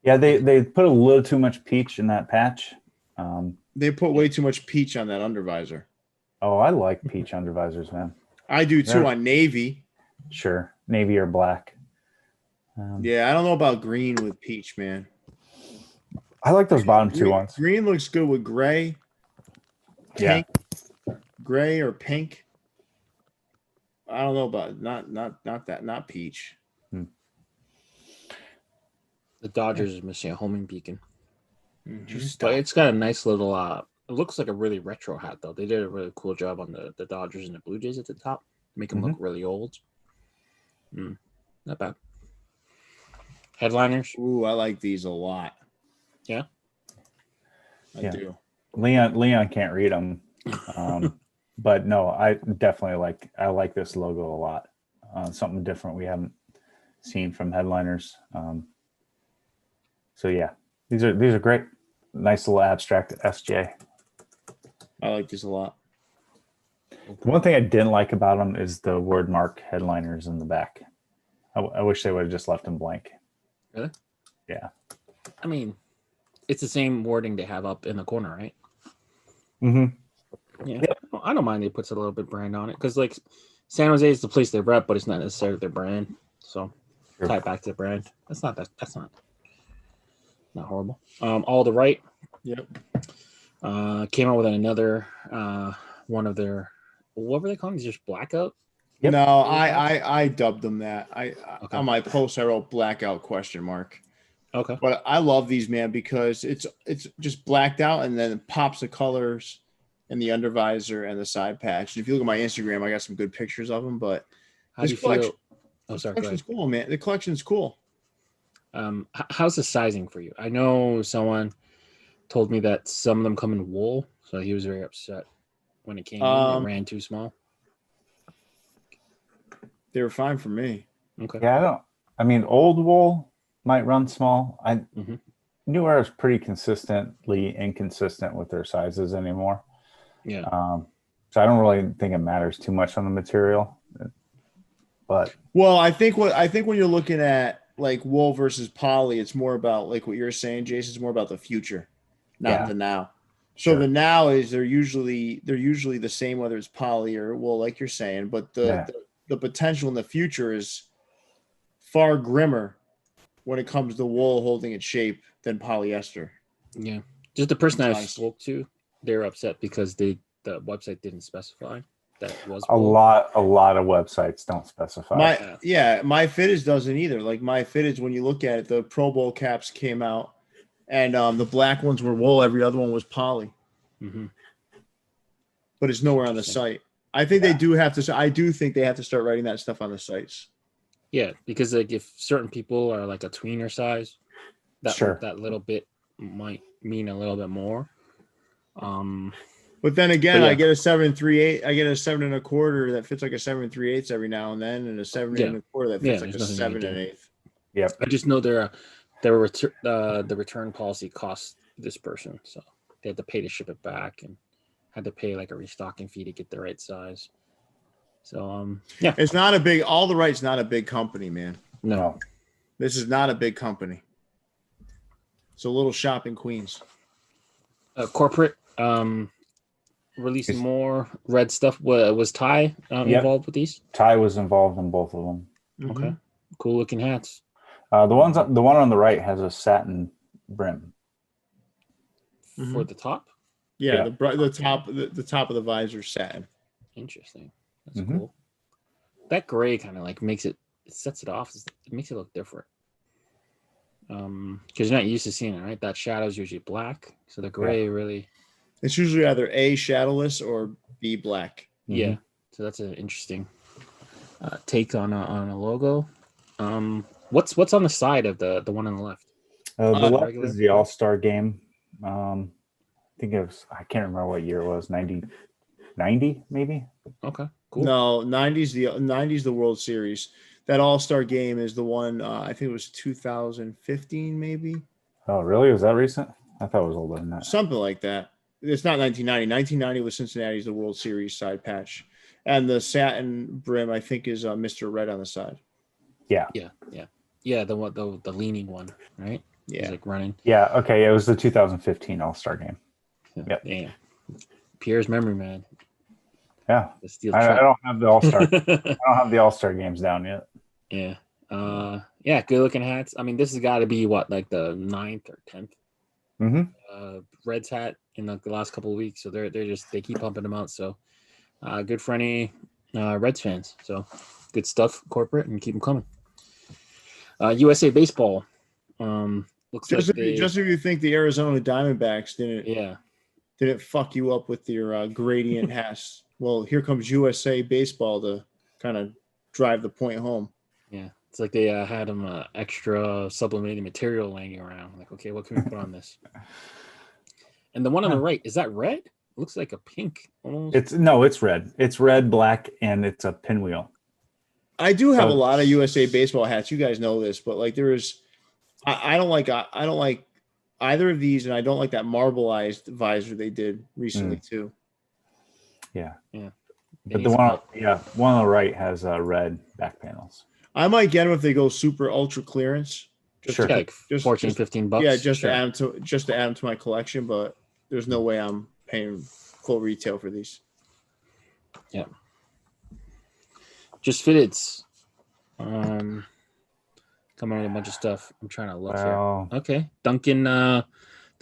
Speaker 2: Yeah, they put a little too much peach in that patch.
Speaker 3: They put way too much peach on that undervisor.
Speaker 2: Oh, I like peach undervisors, man.
Speaker 3: I do too on navy.
Speaker 2: Sure, navy or black.
Speaker 3: Yeah, I don't know about green with peach, man.
Speaker 2: I like those bottom two ones.
Speaker 3: Green looks good with gray. Pink, gray or pink. I don't know about not peach.
Speaker 1: The Dodgers is missing a homing beacon. But it's got a nice little it looks like a really retro hat though. They did a really cool job on the Dodgers and the Blue Jays at the top. Make them look really old. Not bad. Headliners.
Speaker 3: Ooh, I like these a lot.
Speaker 1: Yeah.
Speaker 3: I do.
Speaker 2: Leon can't read them. But no, I definitely like this logo a lot. Something different we haven't seen from Headliners. So yeah, these are great. Nice little abstract SJ.
Speaker 3: I like these a lot.
Speaker 2: The one thing I didn't like about them is the word mark Headliners in the back. I wish they would have just left them blank.
Speaker 1: Really?
Speaker 2: Yeah.
Speaker 1: I mean, it's the same wording they have up in the corner, right?
Speaker 2: Mm-hmm.
Speaker 1: Yeah. I don't mind they puts a little bit brand on it because like San Jose is the place they rep, but it's not necessarily their brand. So tie it back to the brand. That's not horrible. All the right.
Speaker 3: Yep.
Speaker 1: Came out with another one of their, what were they calling? Just blackout?
Speaker 3: Yep. No, I dubbed them that. On my post I wrote blackout ?
Speaker 1: Okay.
Speaker 3: But I love these, man, because it's just blacked out and then it pops the colors and the undervisor and the side patch. And if you look at my Instagram, I got some good pictures of them. But
Speaker 1: how do you feel? Oh, sorry.
Speaker 3: The collection's cool, man. The collection's cool.
Speaker 1: How's the sizing for you? I know someone told me that some of them come in wool, so he was very upset when it came in. It ran too small.
Speaker 3: They were fine for me.
Speaker 1: Okay.
Speaker 2: Yeah, I mean, old wool might run small. New Era is pretty consistently inconsistent with their sizes anymore.
Speaker 1: Yeah.
Speaker 2: So I don't really think it matters too much on the material. But
Speaker 3: I think when you're looking at like wool versus poly, it's more about like what you're saying, Jason. It's more about the future, not the now. So the now is they're usually the same, whether it's poly or wool, like you're saying, but the potential in the future is far grimmer when it comes to wool holding its shape than polyester.
Speaker 1: Yeah. Just the person I spoke to, they were upset because the website didn't specify that was wool.
Speaker 2: A lot of websites don't specify.
Speaker 3: My Fitteds doesn't either. Like my Fitteds, when you look at it, the Pro Bowl caps came out, and the black ones were wool. Every other one was poly.
Speaker 1: Mm-hmm.
Speaker 3: But it's nowhere on the site. I think they do have to. I do think they have to start writing that stuff on the sites.
Speaker 1: Yeah, because like if certain people are like a tweener size, that little bit might mean a little bit more.
Speaker 3: But then again, I get a 7 3/8. I get a 7 1/4 that fits like a 7 3/8 every now and then, and a 7 1/4 that fits like a 7 1/8.
Speaker 2: Yep.
Speaker 1: I just know the return policy cost this person, so they had to pay to ship it back and had to pay like a restocking fee to get the right size. So
Speaker 3: it's not a big. All the Right's not a big company, man.
Speaker 1: No,
Speaker 3: this is not a big company. It's a little shop in Queens.
Speaker 1: Corporate releasing more red stuff. Was Ty involved with these?
Speaker 2: Ty was involved in both of them.
Speaker 1: Okay, cool looking hats.
Speaker 2: The one on the right has a satin brim
Speaker 1: for the top.
Speaker 3: Yeah. The top of the visor is satin.
Speaker 1: Interesting. That's cool. That gray kind of like it sets it off. It makes it look different. Because you're not used to seeing it, right? That shadow is usually black, so the gray really.
Speaker 3: It's usually either A, shadowless, or B, black.
Speaker 1: Yeah, so that's an interesting take on a logo. What's on the side of the one on the left?
Speaker 2: The left is the All-Star game. I think it was. I can't remember what year it was. 90 maybe.
Speaker 1: Okay, cool.
Speaker 3: No, 90s the World Series. That All-Star game is the one. I think it was 2015, maybe.
Speaker 2: Oh, really? Was that recent? I thought it was older than that.
Speaker 3: Something like that. It's not 1990. 1990 was Cincinnati's the World Series side patch, and the satin brim I think is Mr. Red on the side.
Speaker 1: Yeah. The leaning one, right?
Speaker 3: Yeah,
Speaker 1: he's like running.
Speaker 2: Yeah. Okay. It was the 2015 All-Star game.
Speaker 1: Yep. Damn. Pierre's memory, man.
Speaker 2: Yeah. I don't have the All-Star. I don't have the All-Star games down yet.
Speaker 1: Yeah. Good looking hats. I mean, this has got to be like the 9th or 10th. Reds hat in the last couple of weeks, so they keep pumping them out. So good for any Reds fans. So good stuff, corporate, and keep them coming. USA Baseball. Looks
Speaker 3: just
Speaker 1: like
Speaker 3: if you think the Arizona Diamondbacks didn't fuck you up with your gradient hats. Well, here comes USA Baseball to kind of drive the point home.
Speaker 1: Yeah, it's like they had them extra sublimated material laying around. Like, okay, what can we put on this? And the one on the right, is that red? It looks like a pink almost.
Speaker 2: It's red. It's red, black, and it's a pinwheel.
Speaker 3: I do have a lot of USA Baseball hats. You guys know this, but like I don't like either of these, and I don't like that marbleized visor they did recently too.
Speaker 2: Yeah.
Speaker 1: But
Speaker 2: the one on the right has red back panels.
Speaker 3: I might get them if they go super ultra clearance.
Speaker 1: Just like $14-15.
Speaker 3: Yeah, just to add them to my collection, but there's no way I'm paying full retail for these.
Speaker 1: Yeah. Just fitteds. Coming with a bunch of stuff. I'm trying to look here. Okay. Duncan, the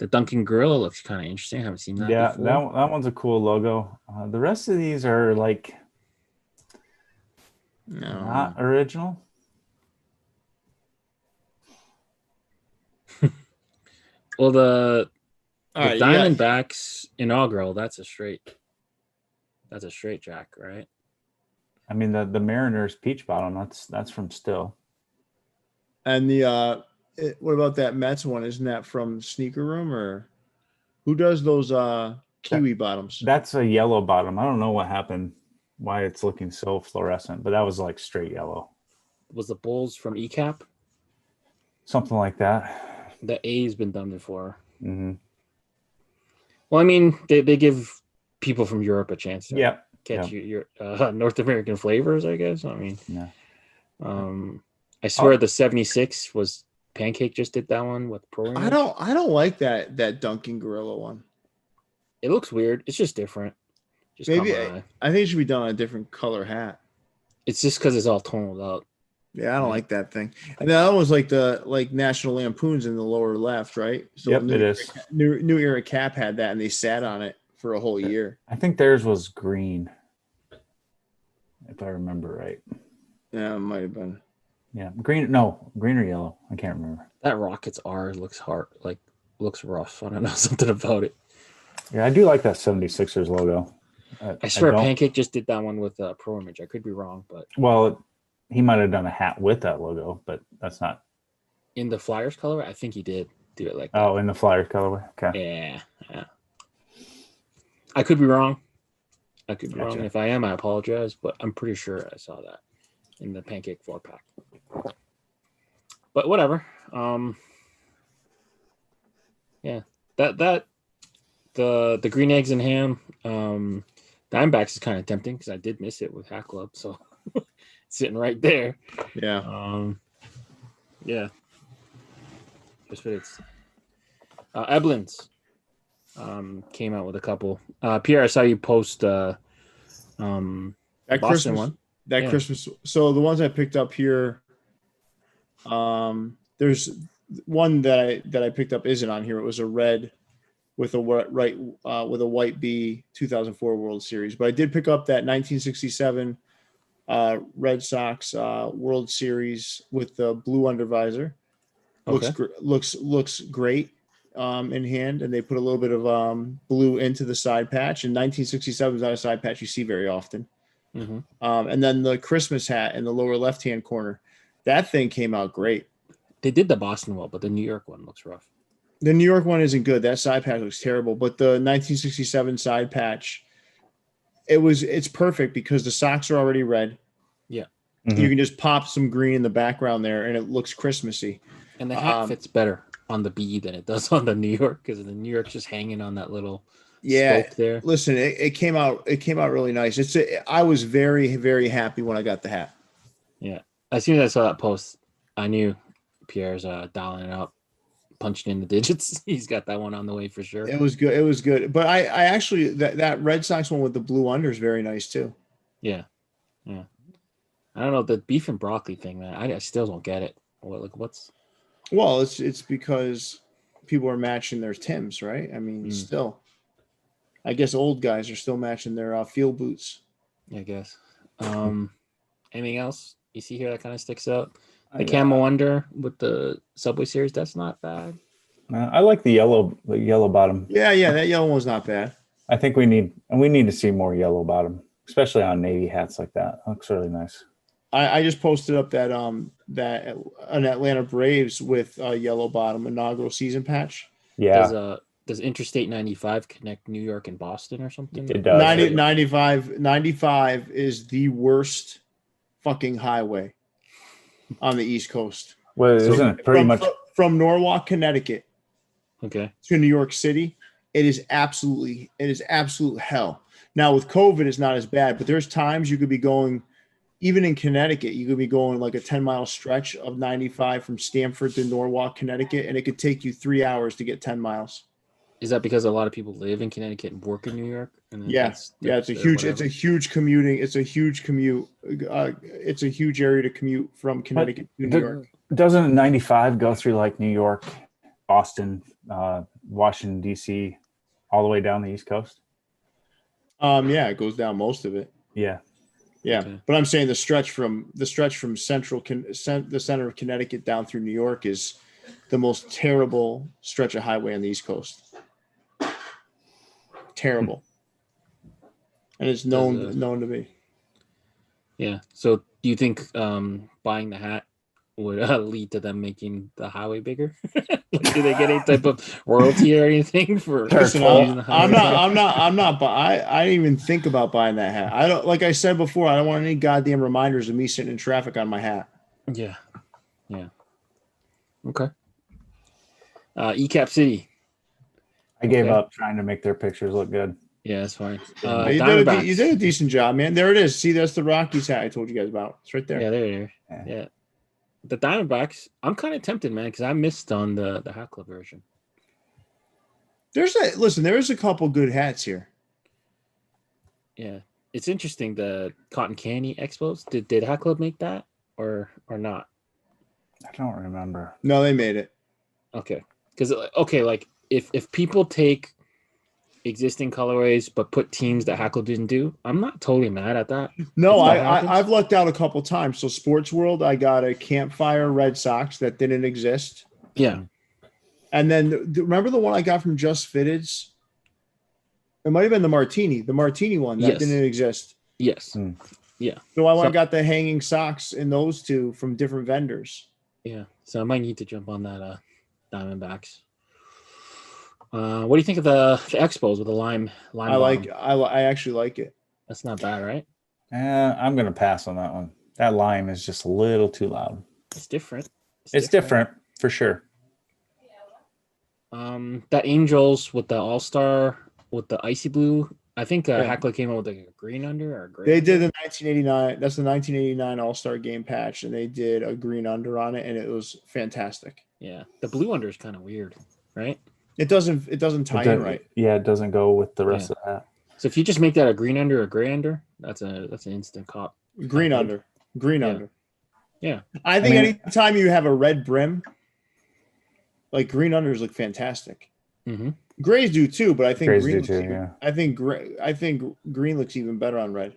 Speaker 1: Duncan Gorilla looks kind of interesting. I haven't seen that before.
Speaker 2: That one's a cool logo. The rest of these are like not original.
Speaker 1: Well, the Diamondbacks inaugural, that's a straight jack, right?
Speaker 2: I mean the Mariners peach bottom, that's from Still.
Speaker 3: And what about that Mets one? Isn't that from Sneaker Room, or who does those kiwi bottoms?
Speaker 2: That's a yellow bottom. I don't know what happened, why it's looking so fluorescent, but that was like straight yellow.
Speaker 1: Was the Bulls from Ecap?
Speaker 2: Something like that.
Speaker 1: The A's been done before.
Speaker 2: Mm-hmm.
Speaker 1: Well, I mean, they give people from Europe a chance to catch your North American flavors, I guess. I mean, I swear the 76 was Pancake just did that one with Pro.
Speaker 3: I don't like that Duncan Gorilla one.
Speaker 1: It looks weird. It's just different. Just
Speaker 3: Maybe
Speaker 1: caught my eye.
Speaker 3: I think it should be done on a different color hat.
Speaker 1: It's just because it's all toned out.
Speaker 3: Yeah, I don't like that thing. And that was like the National Lampoons in the lower left, right? So
Speaker 2: Yep, it is.
Speaker 3: New Era Cap had that, and they sat on it for a whole year.
Speaker 2: I think theirs was green, if I remember right.
Speaker 3: Yeah, it might have been.
Speaker 2: Yeah, green. No, green or yellow. I can't remember.
Speaker 1: That Rockets R looks hard, like looks rough. I don't know something about it.
Speaker 2: Yeah, I do like that 76ers logo.
Speaker 1: I swear, Pancake just did that one with Pro Image. I could be wrong, but
Speaker 2: he might have done a hat with that logo, but that's not
Speaker 1: in the Flyers color. I think he did do it like that.
Speaker 2: Oh, in the Flyers colorway. Okay.
Speaker 1: Yeah. I could be wrong. Wrong. If I am, I apologize, but I'm pretty sure I saw that in the Pancake 4-pack. But whatever. Yeah. That the green eggs and ham Diamondbacks is kind of tempting because I did miss it with Hat Club, so sitting right there.
Speaker 3: Yeah.
Speaker 1: Yeah. Just what it's Eblins came out with a couple. Pierre, I saw you post
Speaker 3: that
Speaker 1: Boston
Speaker 3: Christmas
Speaker 1: one.
Speaker 3: Christmas. So the ones I picked up here, there's one that I picked up isn't on here. It was a red with a white B 2004 World Series. But I did pick up that 1967 Red Sox World Series with the blue undervisor.
Speaker 1: Okay.
Speaker 3: Looks great in hand, and they put a little bit of blue into the side patch. And 1967 is not a side patch you see very often.
Speaker 1: Mm-hmm.
Speaker 3: And then the Christmas hat in the lower left-hand corner, that thing came out great.
Speaker 1: They did the Boston well, but the New York one looks rough.
Speaker 3: The New York one isn't good. That side patch looks terrible. But the 1967 side patch, it's perfect because the socks are already red.
Speaker 1: Yeah.
Speaker 2: Mm-hmm.
Speaker 3: You can just pop some green in the background there, and it looks Christmassy.
Speaker 1: And the hat fits better on the B than it does on the New York because the New York's just hanging on that little spoke there.
Speaker 3: Listen, it came out really nice. I was very, very happy when I got the hat.
Speaker 1: Yeah. As soon as I saw that post, I knew Pierre's dialing it up, punching in the digits. He's got that one on the way for sure.
Speaker 3: It was good. But I actually that Red Sox one with the blue under is very nice too.
Speaker 1: Yeah. I don't know, the beef and broccoli thing, man. I still don't get it. What's
Speaker 3: Well, it's because people are matching their Tims, right? I mean, still. I guess old guys are still matching their field boots.
Speaker 1: I guess. Anything else you see here that kind of sticks out? The camo under with the Subway Series, that's not bad.
Speaker 2: I like the yellow bottom.
Speaker 3: Yeah, that yellow one's not bad.
Speaker 2: I think we need to see more yellow bottom, especially on navy hats like that. It looks really nice.
Speaker 3: I just posted up that an Atlanta Braves with a yellow bottom inaugural season patch.
Speaker 2: Yeah.
Speaker 1: Does Interstate 95 connect New York and Boston or something?
Speaker 2: It does.
Speaker 3: 95 is the worst fucking highway on the East Coast.
Speaker 2: Well, isn't it pretty much
Speaker 3: from Norwalk, Connecticut,
Speaker 1: okay,
Speaker 3: to New York City? It is absolute hell. Now with COVID, it's not as bad, but there's times you could be going. Even in Connecticut, you could be going like a 10-mile stretch of 95 from Stamford to Norwalk, Connecticut, and it could take you 3 hours to get 10 miles.
Speaker 1: Is that because a lot of people live in Connecticut and work in New York? And
Speaker 3: it's a huge commute. It's a huge area to commute from Connecticut to New York.
Speaker 2: Doesn't 95 go through like New York, Boston, Washington, D.C., all the way down the East Coast?
Speaker 3: Yeah, it goes down most of it.
Speaker 2: Yeah.
Speaker 3: Yeah, okay. But I'm saying the stretch from the center of Connecticut down through New York is the most terrible stretch of highway on the East Coast. Terrible, and it's known to be.
Speaker 1: Yeah. So, do you think buying the hat would lead to them making the highway bigger? Do they get any type of royalty or anything for
Speaker 3: using the highway? I'm not. I didn't even think about buying that hat. I don't. Like I said before, I don't want any goddamn reminders of me sitting in traffic on my hat.
Speaker 1: Yeah. Okay. Ecapcity.
Speaker 2: I gave up trying to make their pictures look good.
Speaker 1: Yeah, that's fine.
Speaker 3: You did a decent job, man. There it is. See, that's the Rockies hat I told you guys about. It's right there.
Speaker 1: Yeah, there. Yeah. The Diamondbacks, I'm kind of tempted, man, because I missed on the Hat Club version.
Speaker 3: There's a couple good hats here.
Speaker 1: Yeah, it's interesting. The cotton candy expos. Did Hat Club make that or not?
Speaker 2: I don't remember.
Speaker 3: No, they made it.
Speaker 1: Okay, because like if people take existing colorways but put teams that Hat Club didn't do, I'm not totally mad at that.
Speaker 3: No, I've lucked out a couple times. So Sports World, I got a Campfire Red Sox that didn't exist.
Speaker 1: Yeah.
Speaker 3: And then remember the one I got from Just Fitteds? It might have been the Martini one that didn't exist.
Speaker 1: Yes. Yeah.
Speaker 3: So I got the hanging socks in those two from different vendors.
Speaker 1: Yeah. So I might need to jump on that Diamondbacks. What do you think of the Expos with the lime?
Speaker 3: I actually like it.
Speaker 1: That's not bad, right?
Speaker 2: I'm gonna pass on that one. That lime is just a little too loud.
Speaker 1: It's different.
Speaker 2: It's different for sure.
Speaker 1: That Angels with the All-Star with the icy blue. I think Hackler came out with like a green under or a gray.
Speaker 3: They did the 1989. That's the 1989 All-Star Game patch, and they did a green under on it, and it was fantastic.
Speaker 1: Yeah, the blue under is kind of weird, right?
Speaker 3: It doesn't tie in right.
Speaker 2: Yeah, it doesn't go with the rest of that.
Speaker 1: So if you just make that a green under or a gray under, that's an instant cop.
Speaker 3: Green under.
Speaker 1: Yeah.
Speaker 3: I think anytime you have a red brim, like green unders look fantastic.
Speaker 1: Mm-hmm.
Speaker 3: Grays do too, but I think
Speaker 2: Grays
Speaker 3: green.
Speaker 2: Do too, yeah.
Speaker 3: I think green looks even better on red.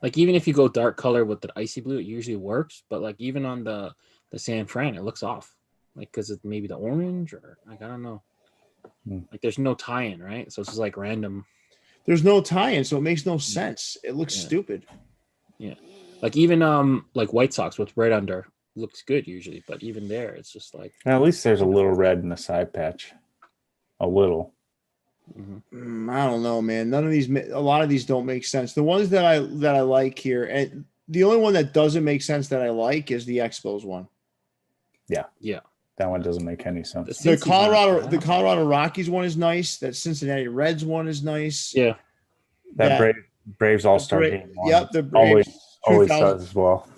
Speaker 1: Like even if you go dark color with the icy blue, it usually works. But like even on the San Fran, it looks off. Like because it's maybe the orange or like I don't know. Like there's no tie-in, right? So it's just like random.
Speaker 3: There's no tie-in, so it makes no sense. It looks stupid.
Speaker 1: Yeah. Like even like White Sox with red under looks good usually, but even there it's just like
Speaker 2: at least there's a little red in the side patch. A little.
Speaker 3: I don't know, man. A lot of these don't make sense. The ones that I like here, and the only one that doesn't make sense that I like is the Expos one.
Speaker 2: Yeah.
Speaker 1: Yeah.
Speaker 2: That one doesn't make any sense.
Speaker 3: The Colorado Rockies one is nice. That Cincinnati Reds one is nice.
Speaker 1: Yeah.
Speaker 2: That Braves All-Star game one.
Speaker 3: Yep, the Braves
Speaker 2: always does as well.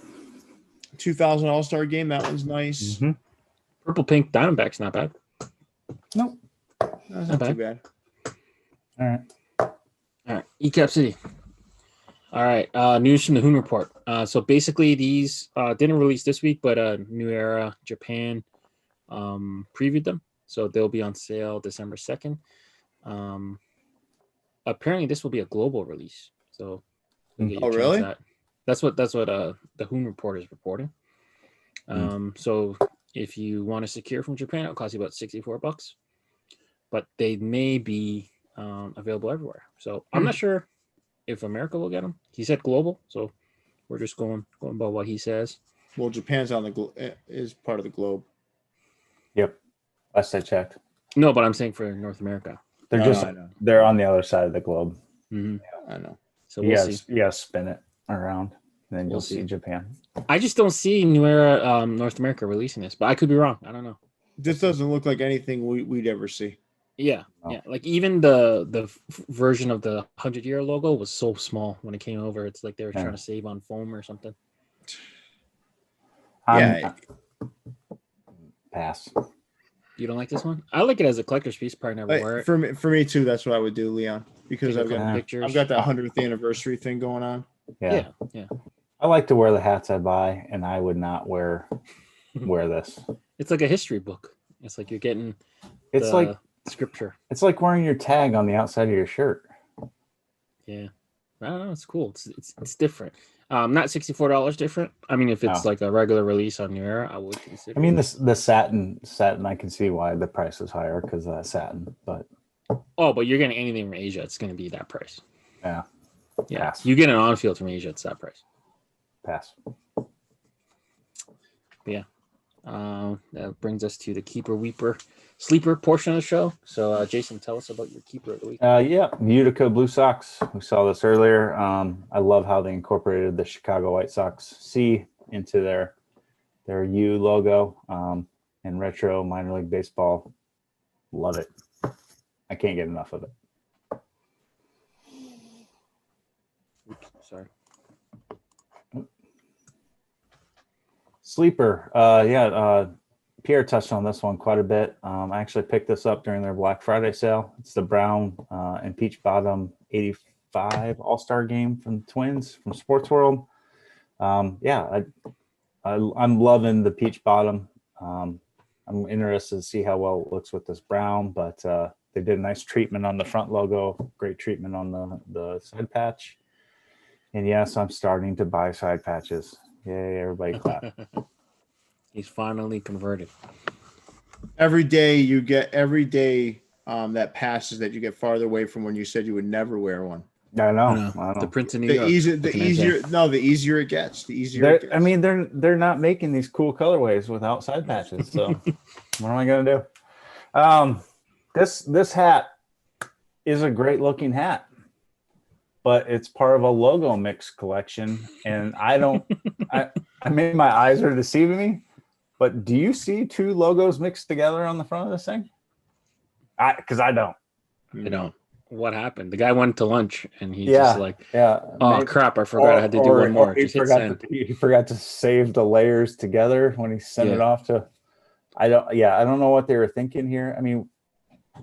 Speaker 3: 2000 All-Star game, that one's nice.
Speaker 2: Mm-hmm.
Speaker 1: Purple pink Diamondbacks, not bad.
Speaker 2: Nope.
Speaker 3: That's not too bad.
Speaker 2: All
Speaker 1: right. Ecap City. All right. News from the Hoon Report. So basically these didn't release this week, but New Era Japan previewed them. So they'll be on sale December 2nd. Apparently this will be a global release. So
Speaker 3: really?
Speaker 1: That's what the Hoon Report is reporting. So if you want to secure from Japan, it'll cost you about $64. But they may be available everywhere. So I'm not sure if America will get them. He said global, so we're just going by what he says.
Speaker 3: Well, Japan's is part of the globe.
Speaker 2: Yep. Last I checked.
Speaker 1: No, but I'm saying for North America.
Speaker 2: They're on the other side of the globe.
Speaker 1: Mm-hmm.
Speaker 3: Yeah, I know.
Speaker 1: So we'll see.
Speaker 2: You gotta spin it around, and then you'll see Japan.
Speaker 1: I just don't see New Era North America releasing this, but I could be wrong. I don't know.
Speaker 3: This doesn't look like anything we'd ever see.
Speaker 1: Yeah, yeah. Like even the version of the 100-year logo was so small when it came over. It's like they were trying to save on foam or something.
Speaker 2: Pass.
Speaker 1: You don't like this one? I like it as a collector's piece. Probably never wear it.
Speaker 3: For me too. That's what I would do, Leon, because I've got
Speaker 1: pictures.
Speaker 3: that 100th anniversary thing going on.
Speaker 1: Yeah.
Speaker 2: I like to wear the hats I buy, and I would not wear this.
Speaker 1: It's like a history book. It's like you're getting.
Speaker 2: It's like
Speaker 1: scripture.
Speaker 2: It's like wearing your tag on the outside of your shirt.
Speaker 1: Yeah, I don't know. It's cool. It's different. Not $64 different. I mean, if it's like a regular release on New Era, I would consider.
Speaker 2: I mean, the satin. I can see why the price is higher because of that satin. But
Speaker 1: but you're getting anything from Asia, it's going to be that price.
Speaker 2: Yeah.
Speaker 1: Pass. You get an on-field from Asia, it's that price.
Speaker 2: Pass.
Speaker 1: But yeah. That brings us to the Keeper Weeper Sleeper portion of the show. So, Jason, tell us about your Keeper of the Week.
Speaker 2: Utica Blue Sox. We saw this earlier. I love how they incorporated the Chicago White Sox C into their U logo and retro minor league baseball. Love it. I can't get enough of it.
Speaker 1: Oops, sorry.
Speaker 2: Sleeper. Pierre touched on this one quite a bit. I actually picked this up during their Black Friday sale. It's the brown and peach bottom 85 All-Star game from the Twins from Sports World. Yeah, I'm loving the peach bottom. I'm interested to see how well it looks with this brown, but they did a nice treatment on the front logo, great treatment on the side patch. And yes, I'm starting to buy side patches. Yay, everybody clap.
Speaker 1: He's finally converted.
Speaker 3: Every day that passes that you get farther away from when you said you would never wear one.
Speaker 2: I know.
Speaker 1: I know. The Prince of New York.
Speaker 3: The easier it gets. The easier it gets.
Speaker 2: I mean, they're not making these cool colorways without side patches. So what am I gonna do? This hat is a great looking hat, but it's part of a logo mix collection, and I mean, my eyes are deceiving me. But do you see two logos mixed together on the front of this thing? Because I don't.
Speaker 1: I don't. What happened? The guy went to lunch and he just like, oh
Speaker 2: maybe,
Speaker 1: crap! I forgot I had to do one more.
Speaker 2: He forgot to save the layers together when he sent it off to. I don't know what they were thinking here. I mean,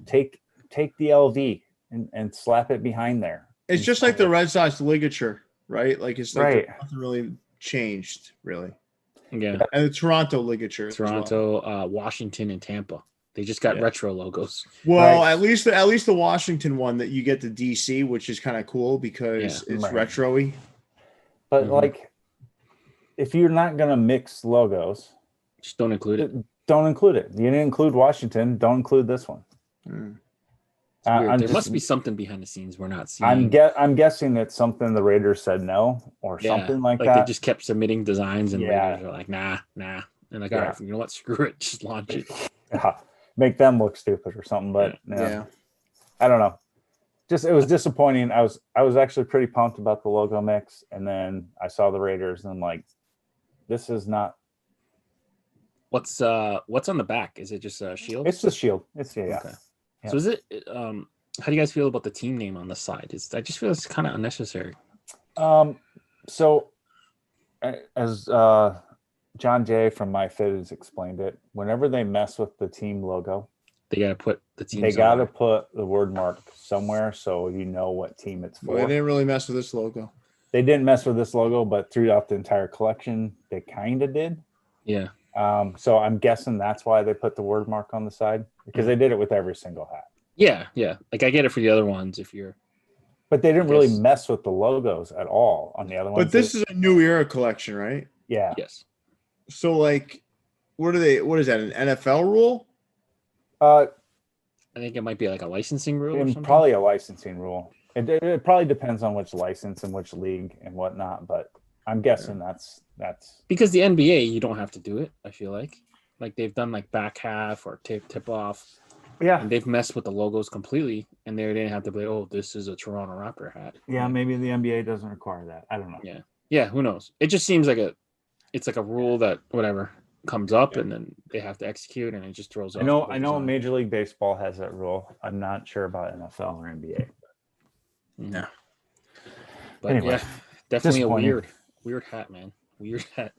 Speaker 2: take the LV and slap it behind there.
Speaker 3: It's just like the Red Sox ligature, right? Like it's like nothing really changed, really.
Speaker 1: Yeah,
Speaker 3: and the Toronto ligature,
Speaker 1: Toronto, Washington, and Tampa. They just got retro logos.
Speaker 3: Well, at least the Washington one that you get the DC, which is kind of cool because it's retro-y.
Speaker 2: But like, if you're not gonna mix logos,
Speaker 1: just don't include it.
Speaker 2: Don't include it. You didn't include Washington. Don't include this one.
Speaker 1: There must be something behind the scenes we're not seeing.
Speaker 2: I'm guessing it's something the Raiders said no or something like that.
Speaker 1: They just kept submitting designs and Raiders are like, nah. And like, all right, you know what? Screw it. Just launch it.
Speaker 2: Make them look stupid or something. But I don't know. It was disappointing. I was actually pretty pumped about the logo mix, and then I saw the Raiders and I'm like, this is not.
Speaker 1: What's on the back? Is it just a shield?
Speaker 2: It's the shield. It's okay.
Speaker 1: So is it? How do you guys feel about the team name on the side? I just feel it's kind of unnecessary.
Speaker 2: So as John Jay from MyFit explained it, whenever they mess with the team logo,
Speaker 1: they got to put the team.
Speaker 2: They got to put the word mark somewhere so you know what team it's for.
Speaker 3: Well, they didn't really mess with this logo.
Speaker 2: They didn't mess with this logo, but throughout the entire collection, they kind of did.
Speaker 1: Yeah.
Speaker 2: So I'm guessing that's why they put the word mark on the side, because they did it with every single hat.
Speaker 1: Yeah. Like I get it for the other ones
Speaker 2: but they didn't really mess with the logos at all on the other ones.
Speaker 3: But this is a new era collection, right?
Speaker 2: Yeah.
Speaker 1: Yes.
Speaker 3: So like, what is that? An NFL rule?
Speaker 1: I think it might be like a licensing rule or something.
Speaker 2: Probably a licensing rule. It probably depends on which license and which league and whatnot, but I'm guessing that's
Speaker 1: because the NBA, you don't have to do it. I feel like they've done like back half or tip off.
Speaker 2: Yeah,
Speaker 1: and they've messed with the logos completely, and they didn't have to be. Oh, this is a Toronto Raptor hat.
Speaker 2: Yeah, maybe the NBA doesn't require that. I don't know.
Speaker 1: Yeah. Who knows? It just seems like it's like a rule that whatever comes up, and then they have to execute, and it just throws off.
Speaker 2: I know. Major League Baseball has that rule. I'm not sure about NFL or NBA.
Speaker 1: No. But
Speaker 2: anyway,
Speaker 1: definitely a weird hat, man. Weird hat.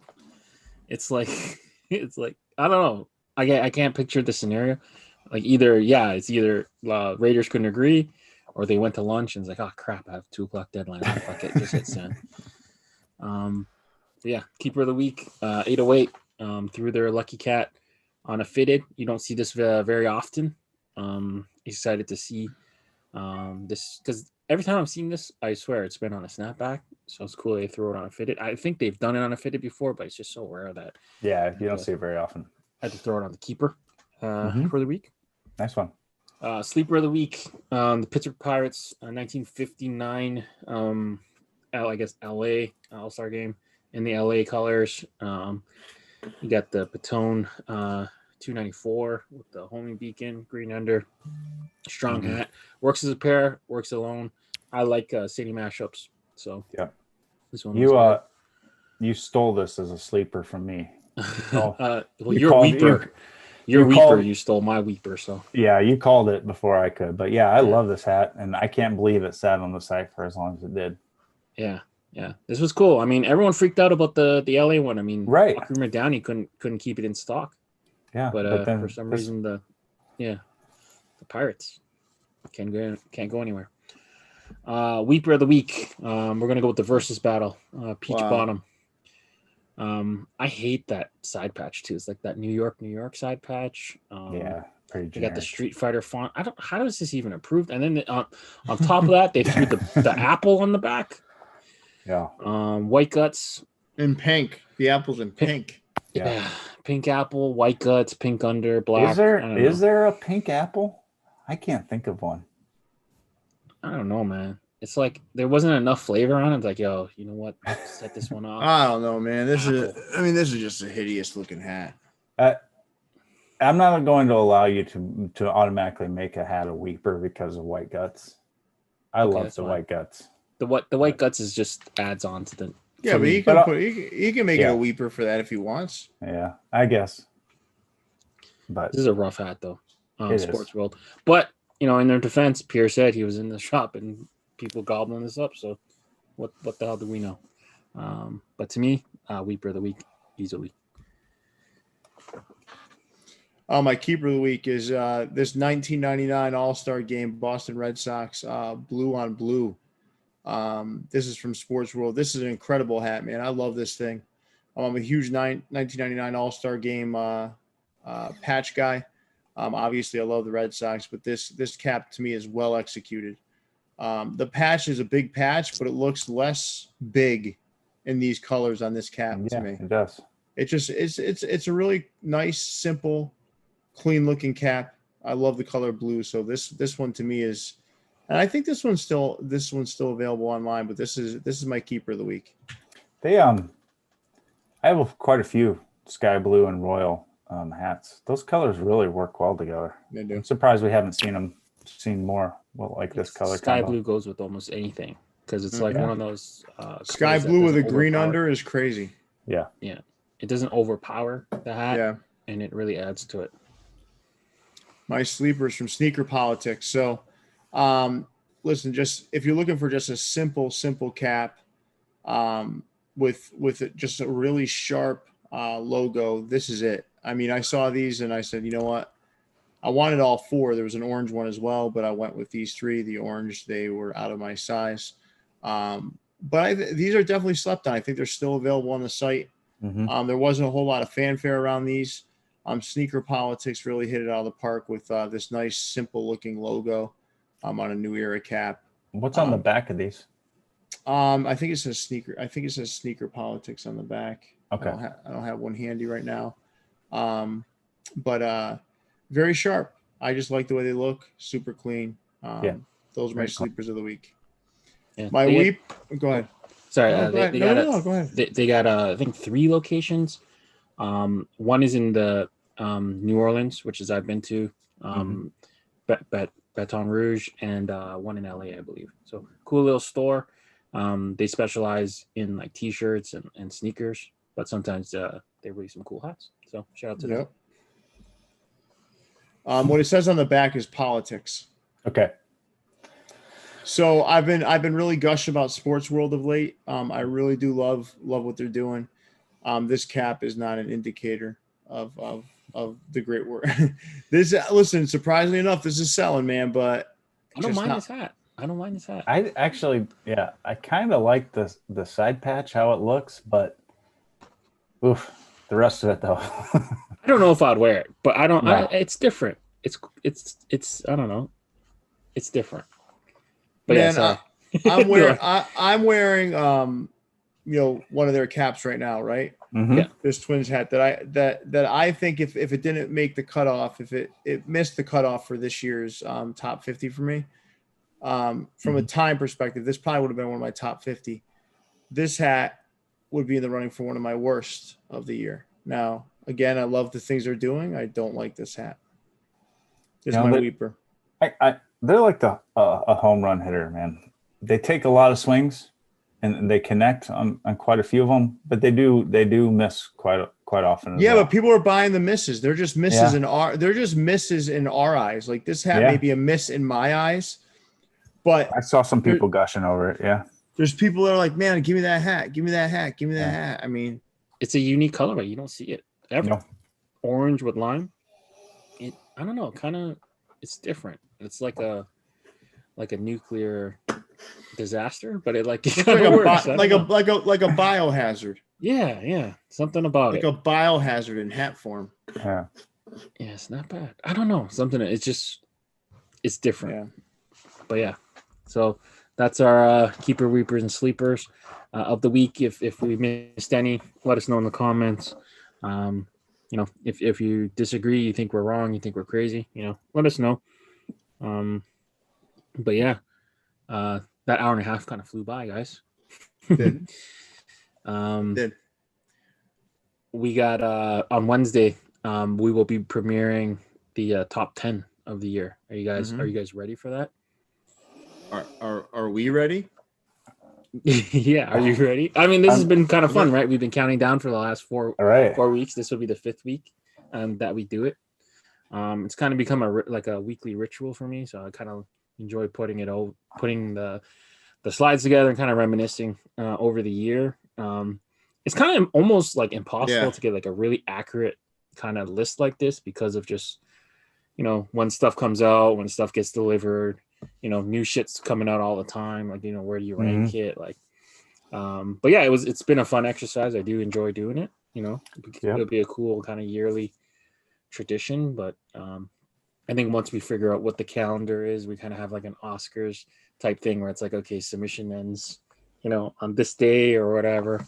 Speaker 1: It's like I don't know. I can't picture the scenario. Like it's either Raiders couldn't agree, or they went to lunch and it's like, oh crap, I have 2:00 deadline. Oh, fuck it, just hit send. Keeper of the week, 808, threw their lucky cat on a fitted. You don't see this very often. Excited to see this because every time I've seen this, I swear it's been on a snapback. So it's cool they threw it on a fitted. I think they've done it on a fitted before, but it's just so rare that
Speaker 2: you don't see it very often.
Speaker 1: I had to throw it on the keeper for the week.
Speaker 2: Nice one.
Speaker 1: Sleeper of the week, the Pittsburgh Pirates, 1959, I guess LA All-Star game in the LA colors. You got the Patone 294 with the homing beacon, green under, strong hat. Works as a pair, works alone. I like city mashups. So this one
Speaker 2: you stole this as a sleeper from me.
Speaker 1: You're a weeper. You stole my weeper. So
Speaker 2: you called it before I could. But I love this hat, and I can't believe it sat on the site for as long as it did.
Speaker 1: Yeah. This was cool. I mean, everyone freaked out about the LA one. I mean,
Speaker 2: right.
Speaker 1: Walker Downey couldn't keep it in stock.
Speaker 2: Yeah,
Speaker 1: but
Speaker 2: then
Speaker 1: for some reason the Pirates can't go anywhere. Weeper of the week. We're gonna go with the versus battle. Peach Bottom. I hate that side patch too. It's like that New York side patch.
Speaker 2: Yeah, pretty generic.
Speaker 1: They got the Street Fighter font. How is this even approved? And then on top of that, they threw the apple on the back.
Speaker 2: Yeah.
Speaker 1: White guts.
Speaker 3: In pink. The apple's in pink.
Speaker 1: Yeah. Pink apple, white guts, pink under, black.
Speaker 2: Is there a pink apple? I can't think of one.
Speaker 1: I don't know, man. It's like there wasn't enough flavor on it. It's like, yo, you know what? Set this one off.
Speaker 3: I don't know, man. This is just a hideous looking hat.
Speaker 2: I'm not going to allow you to automatically make a hat a Weeper because of white guts. I love the white guts.
Speaker 1: The white guts is just adds on to the.
Speaker 3: Yeah, but he can make it a Weeper for that if he wants.
Speaker 2: Yeah, I guess. But
Speaker 1: this is a rough hat though. Sports World. But in their defense, Pierre said he was in the shop and people gobbling this up. So what the hell do we know? But to me, Weeper of the week easily.
Speaker 3: My keeper of the week is this 1999 All-Star Game Boston Red Sox blue on blue. This is from Sports World. This is an incredible hat, man. I love this thing. I'm a huge 1999 All-Star Game patch guy. Obviously, I love the Red Sox, but this cap to me is well executed. The patch is a big patch, but it looks less big in these colors on this cap to me.
Speaker 2: It does.
Speaker 3: It's a really nice, simple, clean looking cap. I love the color blue. So this one to me is, and I think this one's still available online, but this is my keeper of the week.
Speaker 2: I have quite a few sky blue and royal hats. Those colors really work well together.
Speaker 3: They do.
Speaker 2: I'm surprised we haven't seen more like this color.
Speaker 1: Sky blue goes with almost anything because it's like one of those
Speaker 3: sky blue with a green under is crazy.
Speaker 2: Yeah.
Speaker 1: It doesn't overpower the hat.
Speaker 3: Yeah,
Speaker 1: and it really adds to it.
Speaker 3: My sleepers from Sneaker Politics. So, listen, just if you're looking for just a simple cap, with just a really sharp logo, this is it. I mean, I saw these and I said, you know what? I wanted all four. There was an orange one as well, but I went with these three. The orange, they were out of my size. But these are definitely slept on. I think they're still available on the site.
Speaker 2: Mm-hmm.
Speaker 3: There wasn't a whole lot of fanfare around these. Sneaker Politics really hit it out of the park with this nice, simple-looking logo on a New Era cap.
Speaker 2: What's on the back of these?
Speaker 3: I think it says Sneaker. I think it says Sneaker Politics on the back.
Speaker 2: Okay.
Speaker 3: I don't have one handy right now. But very sharp. I just like the way they look. Super clean. Those are my sleepers of the week.
Speaker 1: Yeah.
Speaker 3: Go ahead.
Speaker 1: Sorry.
Speaker 3: Go ahead.
Speaker 1: They got I think 3 locations. One is in the New Orleans, which is I've been to, Baton Rouge, and one in LA, I believe. So cool little store. They specialize in like t-shirts and sneakers, but sometimes they release some cool hats. So shout out to them.
Speaker 3: What it says on the back is politics.
Speaker 2: Okay.
Speaker 3: So I've been really gushing about Sports World of late. I really do love what they're doing. This cap is not an indicator of the great work. Listen, surprisingly enough, this is selling, man. But
Speaker 1: I don't mind this hat.
Speaker 2: I actually, I kind of like the side patch how it looks, but the rest of it though.
Speaker 1: I don't know if I'd wear it, but I don't. No. It's different. It's I don't know. It's different. But
Speaker 3: man, I'm wearing one of their caps right now, right?
Speaker 2: Mm-hmm.
Speaker 1: Yeah.
Speaker 3: This Twins hat that I think if it didn't make the cutoff, if it missed the cutoff for this year's top 50 for me, from a time perspective, this probably would have been one of my top 50. This hat would be in the running for one of my worst of the year. Now, again, I love the things they're doing. I don't like this hat. This is my weeper.
Speaker 2: They're like a home run hitter, man. They take a lot of swings and they connect on quite a few of them, but they do miss quite often.
Speaker 3: Yeah, but people are buying the misses. They're just misses in our eyes. Like this hat may be a miss in my eyes, but
Speaker 2: I saw some people gushing over it. Yeah.
Speaker 3: There's people that are like, man, give me that hat. Give me that hat. Give me that hat. I mean,
Speaker 1: it's a unique colorway. You don't see it ever.
Speaker 2: No.
Speaker 1: orange with lime. I don't know, kind of it's different. It's like a nuclear disaster, but it like it kind of works.
Speaker 3: Like a biohazard.
Speaker 1: Yeah, something about
Speaker 3: like
Speaker 1: it.
Speaker 3: Like a biohazard in hat form.
Speaker 2: Yeah.
Speaker 1: Yeah, it's not bad. I don't know, something. It's different.
Speaker 3: Yeah.
Speaker 1: But yeah, so that's our keeper, weepers, and sleepers of the week. If we missed any, let us know in the comments. If you disagree, you think we're wrong, you think we're crazy, let us know. But yeah, that hour and a half kind of flew by, guys.
Speaker 3: Did.
Speaker 1: Did. We got on Wednesday. We will be premiering the top 10 of the year. Are you guys ready for that?
Speaker 3: Are we ready?
Speaker 1: Yeah, are you ready? I mean, this has been kind of fun, right? We've been counting down for the last 4 weeks. This will be the 5th week that we do it. It's kind of become a weekly ritual for me, so I kind of enjoy putting the slides together and kind of reminiscing over the year. It's kind of almost like impossible to get like a really accurate kind of list like this because of just when stuff comes out, when stuff gets delivered, new shit's coming out all the time. Like, where do you rank it? Like, but yeah, it's been a fun exercise. I do enjoy doing it. It'll be a cool kind of yearly tradition. But I think once we figure out what the calendar is, we kind of have like an Oscars type thing where it's like, okay, submission ends, on this day or whatever.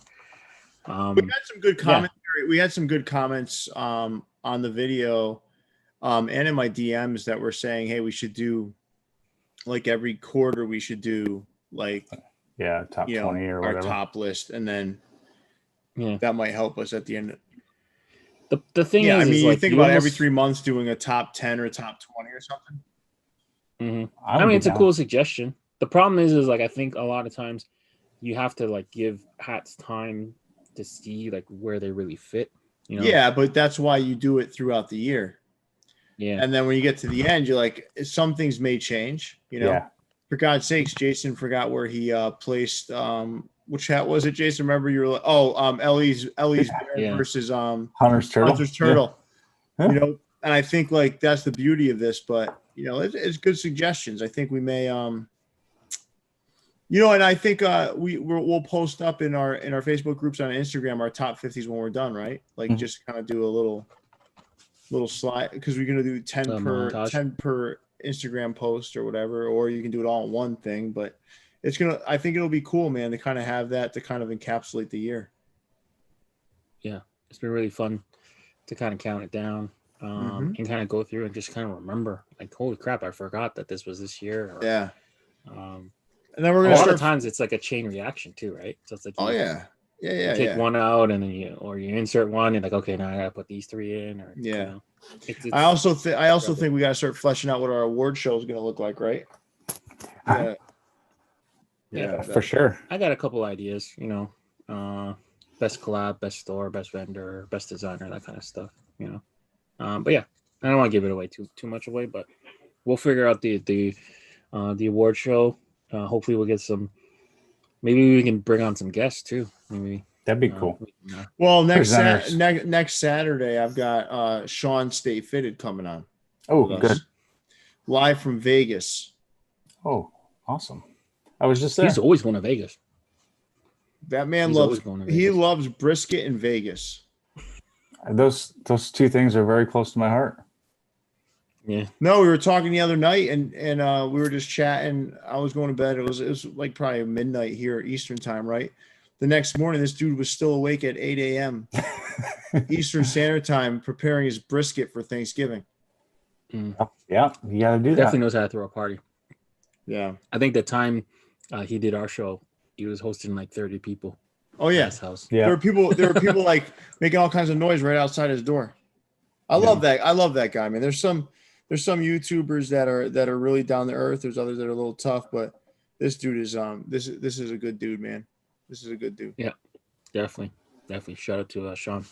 Speaker 3: We had some good commentary. Yeah. We had some good comments on the video and in my DMs that were saying, hey, we should do like every quarter we should do like
Speaker 2: top 20 or whatever,
Speaker 3: our top list, and then that might help us at the end.
Speaker 1: The thing is,
Speaker 3: I mean,
Speaker 1: is
Speaker 3: you
Speaker 1: like
Speaker 3: think about every 3 months doing a top 10 or top 20 or something.
Speaker 1: Mm-hmm. I mean, it's a cool suggestion. The problem is like I think a lot of times you have to like give hats time to see like where they really fit.
Speaker 3: Yeah, but that's why you do it throughout the year.
Speaker 1: Yeah.
Speaker 3: And then when you get to the end, you're like, some things may change,
Speaker 2: Yeah.
Speaker 3: For God's sakes, Jason forgot where he placed which hat was it, Jason? Remember you were like, Ellie's bear versus
Speaker 2: Hunter's turtle.
Speaker 3: Yeah. And I think like that's the beauty of this, but it's good suggestions. I think we may and I think we'll post up in our Facebook groups on Instagram our top 50s when we're done, right? Like just kind of do a little slide, because we're gonna do 10 per Instagram post or whatever, or you can do it all in one thing. But I think it'll be cool, man, to kind of have that to kind of encapsulate the year.
Speaker 1: Yeah, it's been really fun to kind of count it down and kind of go through and just kind of remember, like, holy crap, I forgot that this was this year.
Speaker 3: Yeah. And then we're gonna
Speaker 1: a lot of times it's like a chain reaction too, right? So it's like you take one out and then you insert one and like, okay, now I gotta put these 3 in. Or
Speaker 3: I also think we gotta start fleshing out what our award show is gonna look like, right?
Speaker 2: Yeah, for sure.
Speaker 1: I got a couple ideas, best collab, best store, best vendor, best designer, that kind of stuff, But yeah, I don't want to give it away too much away, but we'll figure out the award show. Hopefully we'll get maybe we can bring on some guests too. Maybe
Speaker 2: that'd be cool.
Speaker 3: Well, next Saturday I've got Sean Stay Fitted coming on.
Speaker 2: Oh, good.
Speaker 3: Live from Vegas.
Speaker 2: Oh, awesome. I was just there.
Speaker 1: He's always going to Vegas.
Speaker 3: That man loves brisket in Vegas.
Speaker 2: Those 2 things are very close to my heart.
Speaker 1: Yeah.
Speaker 3: No, we were talking the other night and we were just chatting. I was going to bed. It was like probably midnight here Eastern time, right? The next morning, this dude was still awake at 8 a.m. Eastern Standard Time, preparing his brisket for Thanksgiving.
Speaker 2: Yeah, you got to do that.
Speaker 1: Definitely knows how to throw a party.
Speaker 3: Yeah.
Speaker 1: I think the time he did our show, he was hosting like 30 people.
Speaker 3: Oh yeah.
Speaker 1: At his house.
Speaker 3: Yeah. There were people like making all kinds of noise right outside his door. I love that. I love that guy, man. There's some YouTubers that are really down to earth. There's others that are a little tough, but this dude is this is a good dude, man. This is a good dude.
Speaker 1: Yeah, definitely. Shout out to Sean.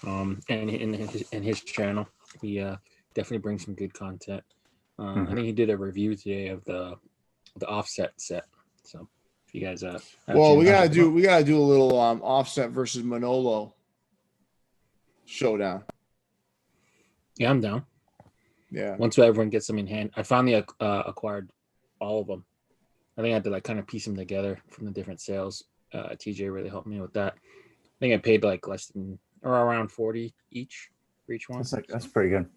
Speaker 1: And in his channel, he definitely brings some good content. I think he did a review today of the offset set. So if you guys
Speaker 3: we gotta do a little offset versus Manolo showdown.
Speaker 1: Yeah, I'm down.
Speaker 3: Yeah.
Speaker 1: Once everyone gets them in hand, I finally acquired all of them. I think I had to like kind of piece them together from the different sales. TJ really helped me with that. I think I paid like less than or around 40 each for each one.
Speaker 2: That's pretty good.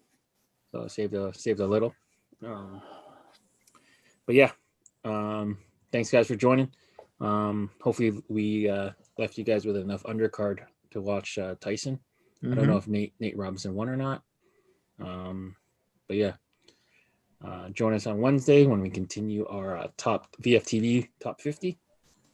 Speaker 1: So I saved a little. But yeah, thanks guys for joining. Hopefully we left you guys with enough undercard to watch Tyson. I don't know if Nate Robinson won or not. But yeah, join us on Wednesday when we continue our top VFTV top 50.